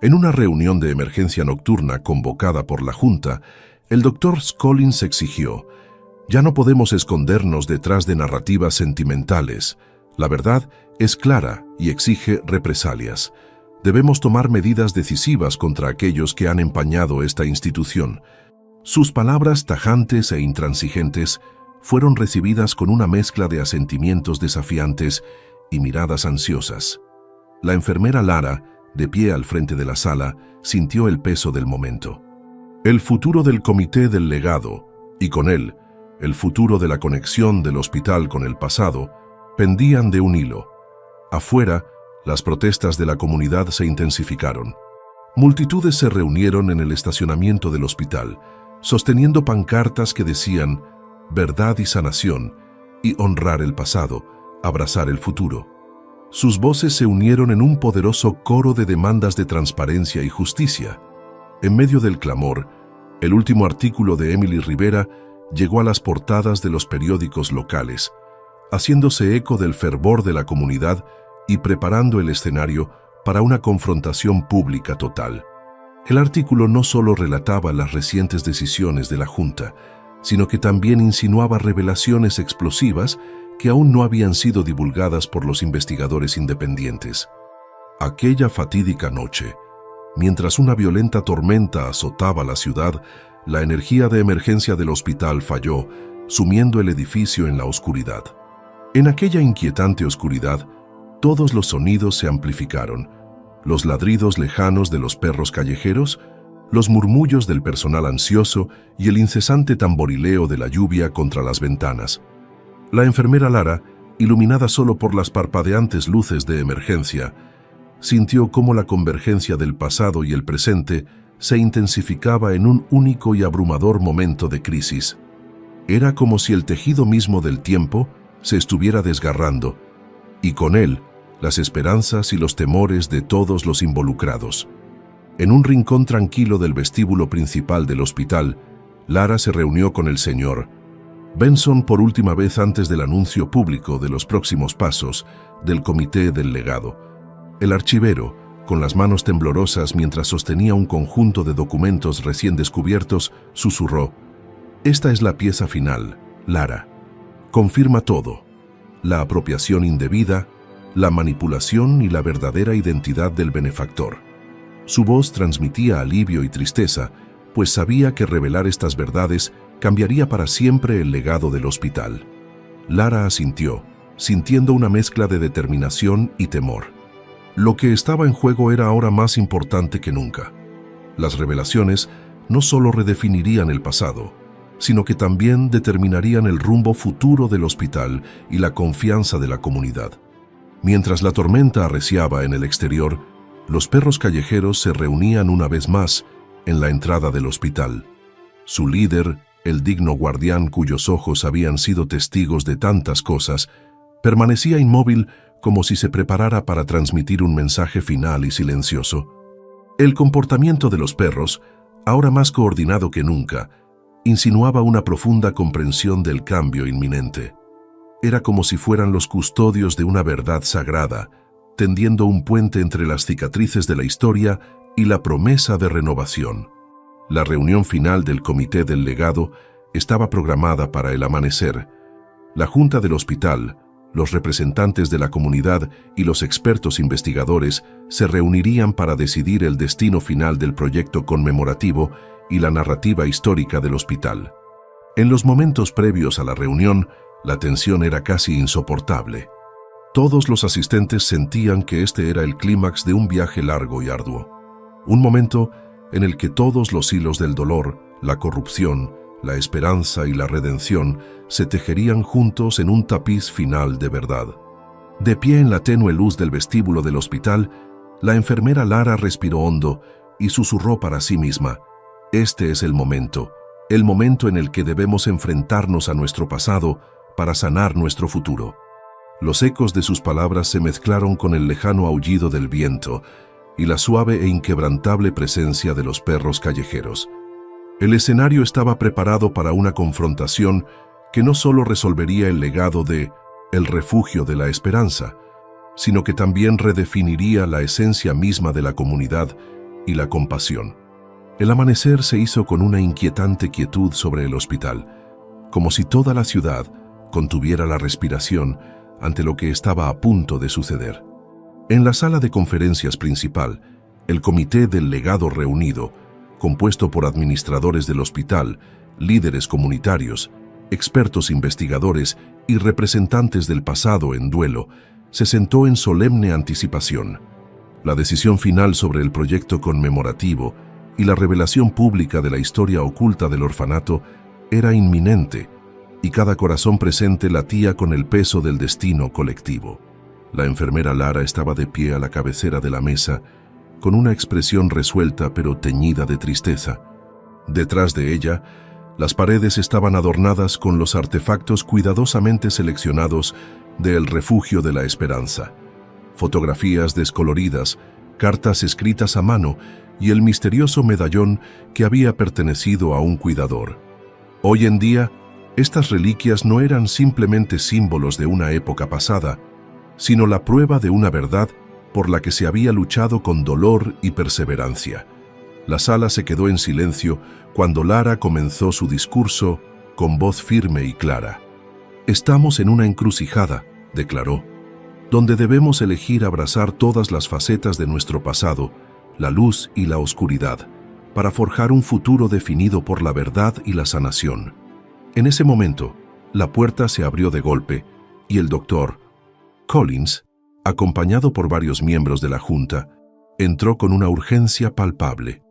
[SPEAKER 1] En una reunión de emergencia nocturna convocada por la Junta, el Dr. Collins exigió: «Ya no podemos escondernos detrás de narrativas sentimentales. La verdad es clara y exige represalias. Debemos tomar medidas decisivas contra aquellos que han empañado esta institución». Sus palabras tajantes e intransigentes fueron recibidas con una mezcla de asentimientos desafiantes y miradas ansiosas. La enfermera Lara, de pie al frente de la sala, sintió el peso del momento. El futuro del comité del legado, y con él, el futuro de la conexión del hospital con el pasado, pendían de un hilo. Afuera, las protestas de la comunidad se intensificaron. Multitudes se reunieron en el estacionamiento del hospital, sosteniendo pancartas que decían «Verdad y sanación» y «Honrar el pasado, abrazar el futuro». Sus voces se unieron en un poderoso coro de demandas de transparencia y justicia. En medio del clamor, el último artículo de Emily Rivera llegó a las portadas de los periódicos locales, haciéndose eco del fervor de la comunidad y preparando el escenario para una confrontación pública total. El artículo no solo relataba las recientes decisiones de la Junta, sino que también insinuaba revelaciones explosivas que aún no habían sido divulgadas por los investigadores independientes. Aquella fatídica noche, mientras una violenta tormenta azotaba la ciudad, la energía de emergencia del hospital falló, sumiendo el edificio en la oscuridad. En aquella inquietante oscuridad, todos los sonidos se amplificaron: los ladridos lejanos de los perros callejeros, los murmullos del personal ansioso y el incesante tamborileo de la lluvia contra las ventanas. La enfermera Lara, iluminada solo por las parpadeantes luces de emergencia, sintió cómo la convergencia del pasado y el presente se intensificaba en un único y abrumador momento de crisis. Era como si el tejido mismo del tiempo se estuviera desgarrando, y con él las esperanzas y los temores de todos los involucrados. En un rincón tranquilo del vestíbulo principal del hospital, Lara se reunió con el señor Benson por última vez antes del anuncio público de los próximos pasos del comité del legado. El archivero, con las manos temblorosas mientras sostenía un conjunto de documentos recién descubiertos, susurró: «Esta es la pieza final, Lara. Confirma todo: la apropiación indebida, la manipulación y la verdadera identidad del benefactor». Su voz transmitía alivio y tristeza, pues sabía que revelar estas verdades cambiaría para siempre el legado del hospital. Lara asintió, sintiendo una mezcla de determinación y temor. Lo que estaba en juego era ahora más importante que nunca. Las revelaciones no solo redefinirían el pasado, sino que también determinarían el rumbo futuro del hospital y la confianza de la comunidad. Mientras la tormenta arreciaba en el exterior, los perros callejeros se reunían una vez más en la entrada del hospital. Su líder, el digno guardián cuyos ojos habían sido testigos de tantas cosas, permanecía inmóvil como si se preparara para transmitir un mensaje final y silencioso. El comportamiento de los perros, ahora más coordinado que nunca, insinuaba una profunda comprensión del cambio inminente. Era como si fueran los custodios de una verdad sagrada, tendiendo un puente entre las cicatrices de la historia y la promesa de renovación. La reunión final del comité del legado estaba programada para el amanecer. La junta del hospital, los representantes de la comunidad y los expertos investigadores se reunirían para decidir el destino final del proyecto conmemorativo y la narrativa histórica del hospital. En los momentos previos a la reunión, la tensión era casi insoportable. Todos los asistentes sentían que este era el clímax de un viaje largo y arduo. Un momento en el que todos los hilos del dolor, la corrupción, la esperanza y la redención se tejerían juntos en un tapiz final de verdad. De pie en la tenue luz del vestíbulo del hospital, la enfermera Lara respiró hondo y susurró para sí misma: «Este es el momento en el que debemos enfrentarnos a nuestro pasado para sanar nuestro futuro». Los ecos de sus palabras se mezclaron con el lejano aullido del viento y la suave e inquebrantable presencia de los perros callejeros. El escenario estaba preparado para una confrontación que no solo resolvería el legado de El Refugio de la Esperanza, sino que también redefiniría la esencia misma de la comunidad y la compasión. El amanecer se hizo con una inquietante quietud sobre el hospital, como si toda la ciudad contuviera la respiración ante lo que estaba a punto de suceder. En la sala de conferencias principal, el comité del legado reunido, compuesto por administradores del hospital, líderes comunitarios, expertos investigadores y representantes del pasado en duelo, se sentó en solemne anticipación. La decisión final sobre el proyecto conmemorativo y la revelación pública de la historia oculta del orfanato era inminente, y cada corazón presente latía con el peso del destino colectivo. La enfermera Lara estaba de pie a la cabecera de la mesa, con una expresión resuelta pero teñida de tristeza. Detrás de ella, las paredes estaban adornadas con los artefactos cuidadosamente seleccionados del Refugio de la Esperanza. Fotografías descoloridas, cartas escritas a mano y el misterioso medallón que había pertenecido a un cuidador. Hoy en día, estas reliquias no eran simplemente símbolos de una época pasada, sino la prueba de una verdad por la que se había luchado con dolor y perseverancia. La sala se quedó en silencio cuando Lara comenzó su discurso con voz firme y clara. «Estamos en una encrucijada», declaró, «donde debemos elegir abrazar todas las facetas de nuestro pasado, la luz y la oscuridad, para forjar un futuro definido por la verdad y la sanación». En ese momento, la puerta se abrió de golpe y el doctor Collins, acompañado por varios miembros de la junta, entró con una urgencia palpable.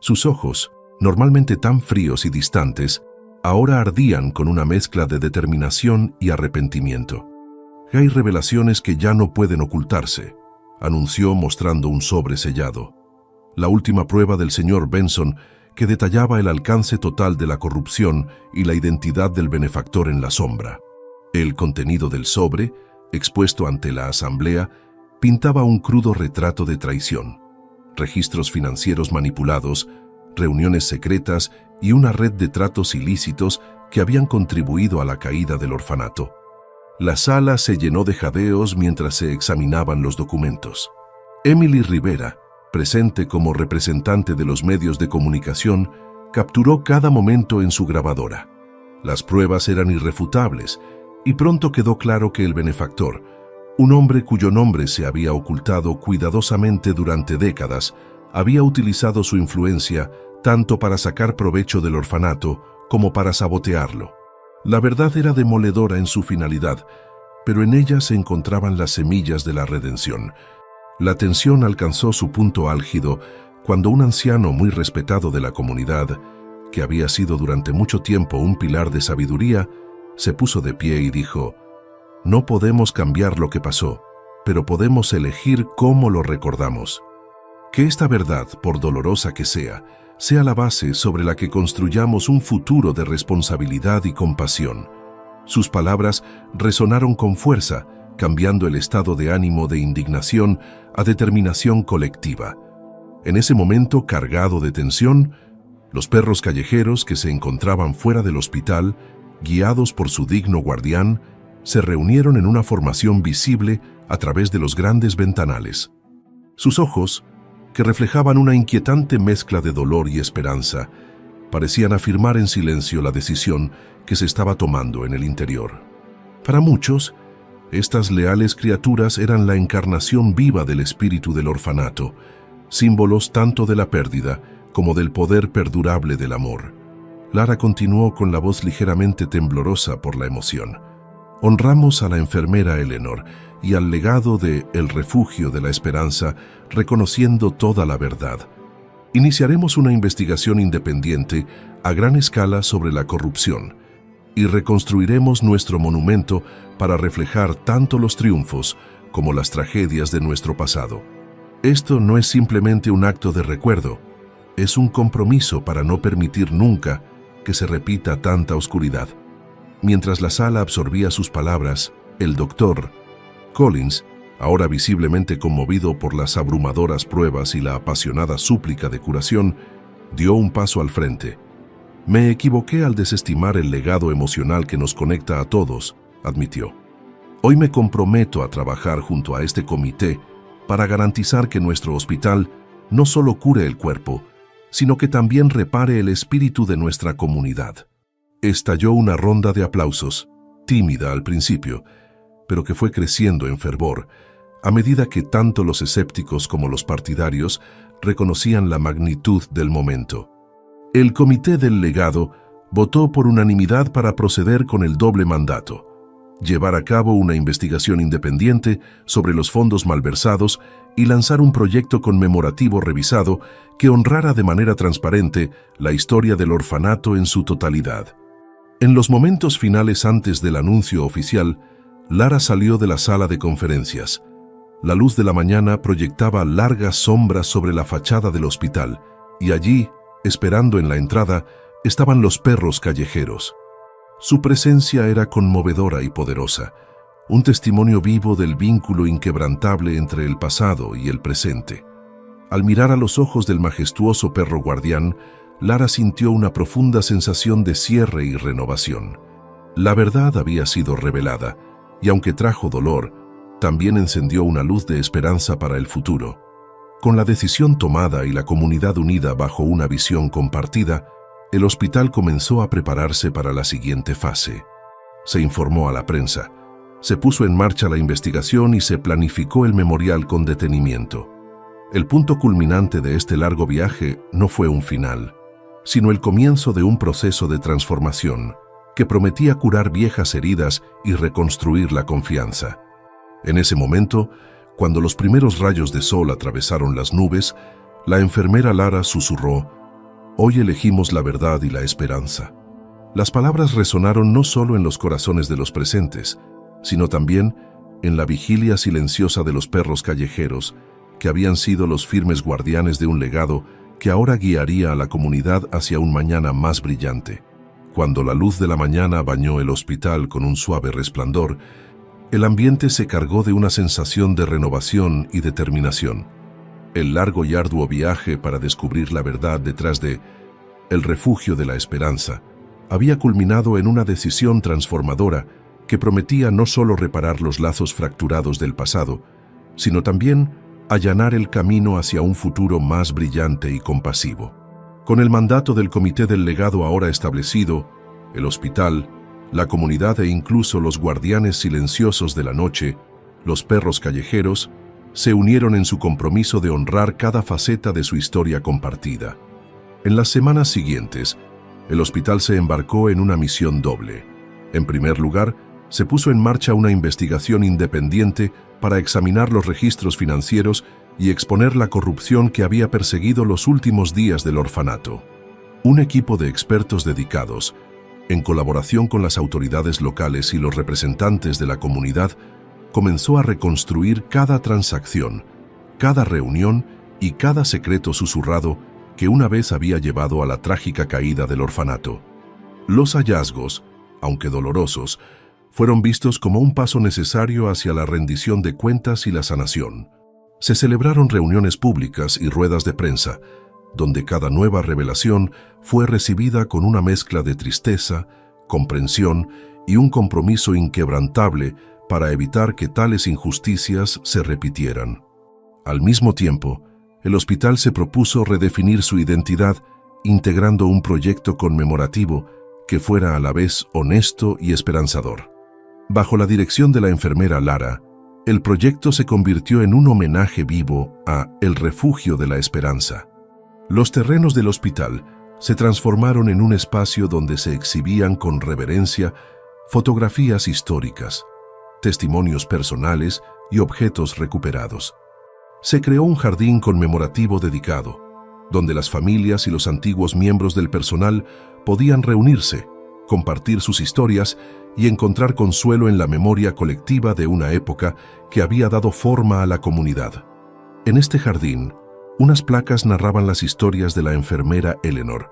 [SPEAKER 1] Sus ojos, normalmente tan fríos y distantes, ahora ardían con una mezcla de determinación y arrepentimiento. Hay revelaciones que ya no pueden ocultarse, anunció mostrando un sobre sellado. La última prueba del señor Benson, que detallaba el alcance total de la corrupción y la identidad del benefactor en la sombra. El contenido del sobre, expuesto ante la asamblea, pintaba un crudo retrato de traición, registros financieros manipulados, reuniones secretas y una red de tratos ilícitos que habían contribuido a la caída del orfanato. La sala se llenó de jadeos mientras se examinaban los documentos. Emily Rivera, presente como representante de los medios de comunicación, capturó cada momento en su grabadora. Las pruebas eran irrefutables y pronto quedó claro que el benefactor, un hombre cuyo nombre se había ocultado cuidadosamente durante décadas, había utilizado su influencia tanto para sacar provecho del orfanato como para sabotearlo. La verdad era demoledora en su finalidad, pero en ella se encontraban las semillas de la redención. La tensión alcanzó su punto álgido cuando un anciano muy respetado de la comunidad, que había sido durante mucho tiempo un pilar de sabiduría, se puso de pie y dijo: «No podemos cambiar lo que pasó, pero podemos elegir cómo lo recordamos. Que esta verdad, por dolorosa que sea la base sobre la que construyamos un futuro de responsabilidad y compasión». Sus palabras resonaron con fuerza, cambiando el estado de ánimo de indignación a determinación colectiva. En ese momento cargado de tensión, los perros callejeros que se encontraban fuera del hospital, guiados por su digno guardián, se reunieron en una formación visible a través de los grandes ventanales. Sus ojos, que reflejaban una inquietante mezcla de dolor y esperanza, parecían afirmar en silencio la decisión que se estaba tomando en el interior. Para muchos, estas leales criaturas eran la encarnación viva del espíritu del orfanato, símbolos tanto de la pérdida como del poder perdurable del amor. Lara continuó con la voz ligeramente temblorosa por la emoción. Honramos a la enfermera Eleanor y al legado de El Refugio de la Esperanza, reconociendo toda la verdad. Iniciaremos una investigación independiente a gran escala sobre la corrupción y reconstruiremos nuestro monumento para reflejar tanto los triunfos como las tragedias de nuestro pasado. Esto no es simplemente un acto de recuerdo, es un compromiso para no permitir nunca que se repita tanta oscuridad. Mientras la sala absorbía sus palabras, el doctor Collins, ahora visiblemente conmovido por las abrumadoras pruebas y la apasionada súplica de curación, dio un paso al frente. «Me equivoqué al desestimar el legado emocional que nos conecta a todos», admitió. «Hoy me comprometo a trabajar junto a este comité para garantizar que nuestro hospital no solo cure el cuerpo, sino que también repare el espíritu de nuestra comunidad». Estalló una ronda de aplausos, tímida al principio, pero que fue creciendo en fervor, a medida que tanto los escépticos como los partidarios reconocían la magnitud del momento. El Comité del Legado votó por unanimidad para proceder con el doble mandato: llevar a cabo una investigación independiente sobre los fondos malversados y lanzar un proyecto conmemorativo revisado que honrara de manera transparente la historia del orfanato en su totalidad. En los momentos finales antes del anuncio oficial, Lara salió de la sala de conferencias. La luz de la mañana proyectaba largas sombras sobre la fachada del hospital, y allí, esperando en la entrada, estaban los perros callejeros. Su presencia era conmovedora y poderosa, un testimonio vivo del vínculo inquebrantable entre el pasado y el presente. Al mirar a los ojos del majestuoso perro guardián, Lara sintió una profunda sensación de cierre y renovación. La verdad había sido revelada, y aunque trajo dolor, también encendió una luz de esperanza para el futuro. Con la decisión tomada y la comunidad unida bajo una visión compartida, el hospital comenzó a prepararse para la siguiente fase. Se informó a la prensa, se puso en marcha la investigación y se planificó el memorial con detenimiento. El punto culminante de este largo viaje no fue un final, sino el comienzo de un proceso de transformación que prometía curar viejas heridas y reconstruir la confianza. En ese momento, cuando los primeros rayos de sol atravesaron las nubes, la enfermera Lara susurró: «Hoy elegimos la verdad y la esperanza». Las palabras resonaron no solo en los corazones de los presentes, sino también en la vigilia silenciosa de los perros callejeros, que habían sido los firmes guardianes de un legado que ahora guiaría a la comunidad hacia un mañana más brillante. Cuando la luz de la mañana bañó el hospital con un suave resplandor, el ambiente se cargó de una sensación de renovación y determinación. El largo y arduo viaje para descubrir la verdad detrás de El Refugio de la Esperanza había culminado en una decisión transformadora que prometía no solo reparar los lazos fracturados del pasado, sino también allanar el camino hacia un futuro más brillante y compasivo. Con el mandato del Comité del Legado ahora establecido, el hospital, la comunidad e incluso los guardianes silenciosos de la noche, los perros callejeros, se unieron en su compromiso de honrar cada faceta de su historia compartida. En las semanas siguientes, el hospital se embarcó en una misión doble. En primer lugar, se puso en marcha una investigación independiente para examinar los registros financieros y exponer la corrupción que había perseguido los últimos días del orfanato. Un equipo de expertos dedicados, en colaboración con las autoridades locales y los representantes de la comunidad, comenzó a reconstruir cada transacción, cada reunión y cada secreto susurrado que una vez había llevado a la trágica caída del orfanato. Los hallazgos, aunque dolorosos, fueron vistos como un paso necesario hacia la rendición de cuentas y la sanación. Se celebraron reuniones públicas y ruedas de prensa, donde cada nueva revelación fue recibida con una mezcla de tristeza, comprensión y un compromiso inquebrantable para evitar que tales injusticias se repitieran. Al mismo tiempo, el hospital se propuso redefinir su identidad, integrando un proyecto conmemorativo que fuera a la vez honesto y esperanzador. Bajo la dirección de la enfermera Lara, el proyecto se convirtió en un homenaje vivo a El Refugio de la Esperanza. Los terrenos del hospital se transformaron en un espacio donde se exhibían con reverencia fotografías históricas, testimonios personales y objetos recuperados. Se creó un jardín conmemorativo dedicado, donde las familias y los antiguos miembros del personal podían reunirse, compartir sus historias y encontrar consuelo en la memoria colectiva de una época que había dado forma a la comunidad. En este jardín, unas placas narraban las historias de la enfermera Eleanor,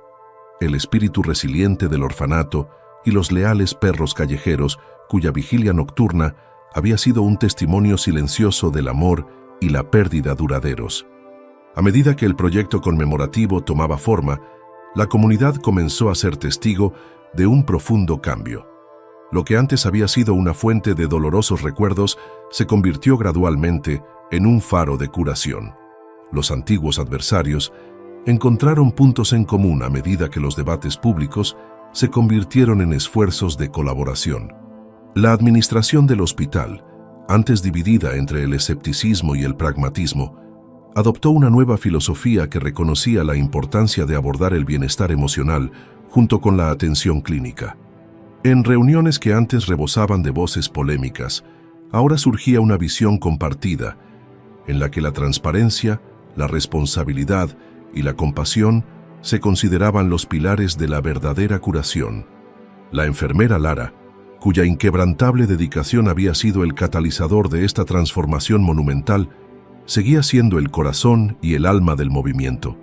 [SPEAKER 1] el espíritu resiliente del orfanato y los leales perros callejeros cuya vigilia nocturna había sido un testimonio silencioso del amor y la pérdida duraderos. A medida que el proyecto conmemorativo tomaba forma, la comunidad comenzó a ser testigo de un profundo cambio. Lo que antes había sido una fuente de dolorosos recuerdos se convirtió gradualmente en un faro de curación. Los antiguos adversarios encontraron puntos en común a medida que los debates públicos se convirtieron en esfuerzos de colaboración. La administración del hospital, antes dividida entre el escepticismo y el pragmatismo, adoptó una nueva filosofía que reconocía la importancia de abordar el bienestar emocional junto con la atención clínica. En reuniones que antes rebosaban de voces polémicas, ahora surgía una visión compartida, en la que la transparencia, la responsabilidad y la compasión se consideraban los pilares de la verdadera curación. La enfermera Lara, cuya inquebrantable dedicación había sido el catalizador de esta transformación monumental, seguía siendo el corazón y el alma del movimiento.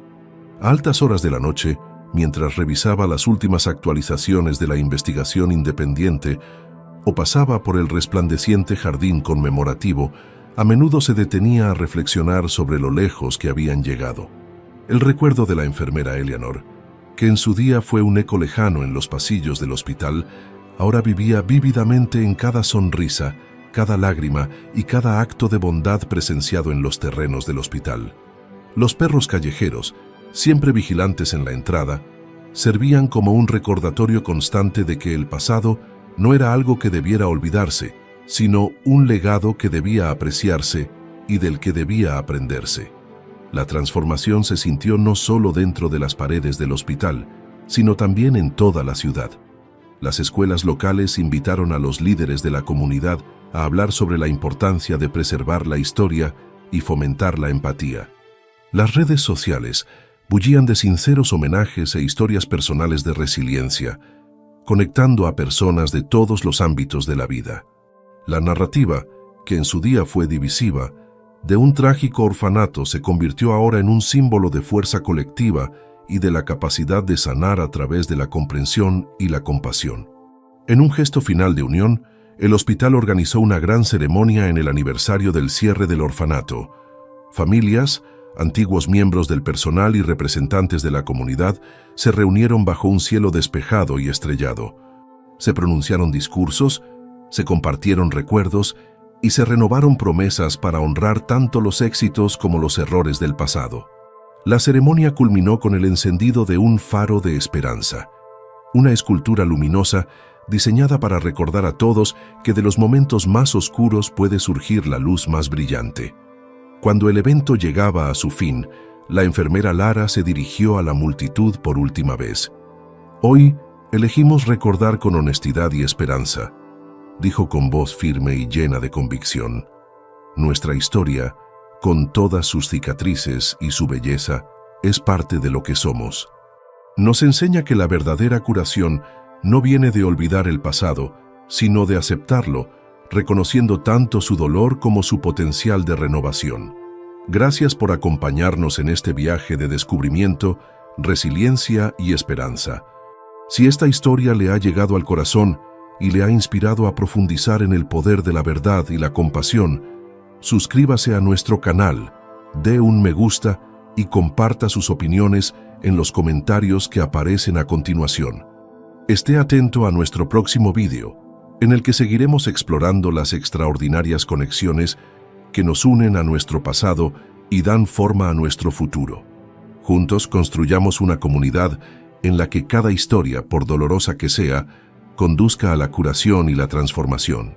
[SPEAKER 1] A altas horas de la noche, mientras revisaba las últimas actualizaciones de la investigación independiente o pasaba por el resplandeciente jardín conmemorativo, a menudo se detenía a reflexionar sobre lo lejos que habían llegado. El recuerdo de la enfermera Eleanor, que en su día fue un eco lejano en los pasillos del hospital, ahora vivía vívidamente en cada sonrisa, cada lágrima y cada acto de bondad presenciado en los terrenos del hospital. Los perros callejeros, siempre vigilantes en la entrada, servían como un recordatorio constante de que el pasado no era algo que debiera olvidarse, sino un legado que debía apreciarse y del que debía aprenderse. La transformación se sintió no solo dentro de las paredes del hospital, sino también en toda la ciudad. Las escuelas locales invitaron a los líderes de la comunidad a hablar sobre la importancia de preservar la historia y fomentar la empatía. Las redes sociales bullían de sinceros homenajes e historias personales de resiliencia, conectando a personas de todos los ámbitos de la vida. La narrativa, que en su día fue divisiva, de un trágico orfanato se convirtió ahora en un símbolo de fuerza colectiva y de la capacidad de sanar a través de la comprensión y la compasión. En un gesto final de unión, el hospital organizó una gran ceremonia en el aniversario del cierre del orfanato. Familias, antiguos miembros del personal y representantes de la comunidad se reunieron bajo un cielo despejado y estrellado. Se pronunciaron discursos, se compartieron recuerdos y se renovaron promesas para honrar tanto los éxitos como los errores del pasado. La ceremonia culminó con el encendido de un faro de esperanza, una escultura luminosa diseñada para recordar a todos que de los momentos más oscuros puede surgir la luz más brillante. Cuando el evento llegaba a su fin, la enfermera Lara se dirigió a la multitud por última vez. «Hoy elegimos recordar con honestidad y esperanza», dijo con voz firme y llena de convicción. «Nuestra historia, con todas sus cicatrices y su belleza, es parte de lo que somos. Nos enseña que la verdadera curación no viene de olvidar el pasado, sino de aceptarlo, reconociendo tanto su dolor como su potencial de renovación. Gracias por acompañarnos en este viaje de descubrimiento, resiliencia y esperanza. Si esta historia le ha llegado al corazón y le ha inspirado a profundizar en el poder de la verdad y la compasión, suscríbase a nuestro canal, dé un me gusta y comparta sus opiniones en los comentarios que aparecen a continuación. Esté atento a nuestro próximo vídeo, en el que seguiremos explorando las extraordinarias conexiones que nos unen a nuestro pasado y dan forma a nuestro futuro. Juntos construyamos una comunidad en la que cada historia, por dolorosa que sea, conduzca a la curación y la transformación.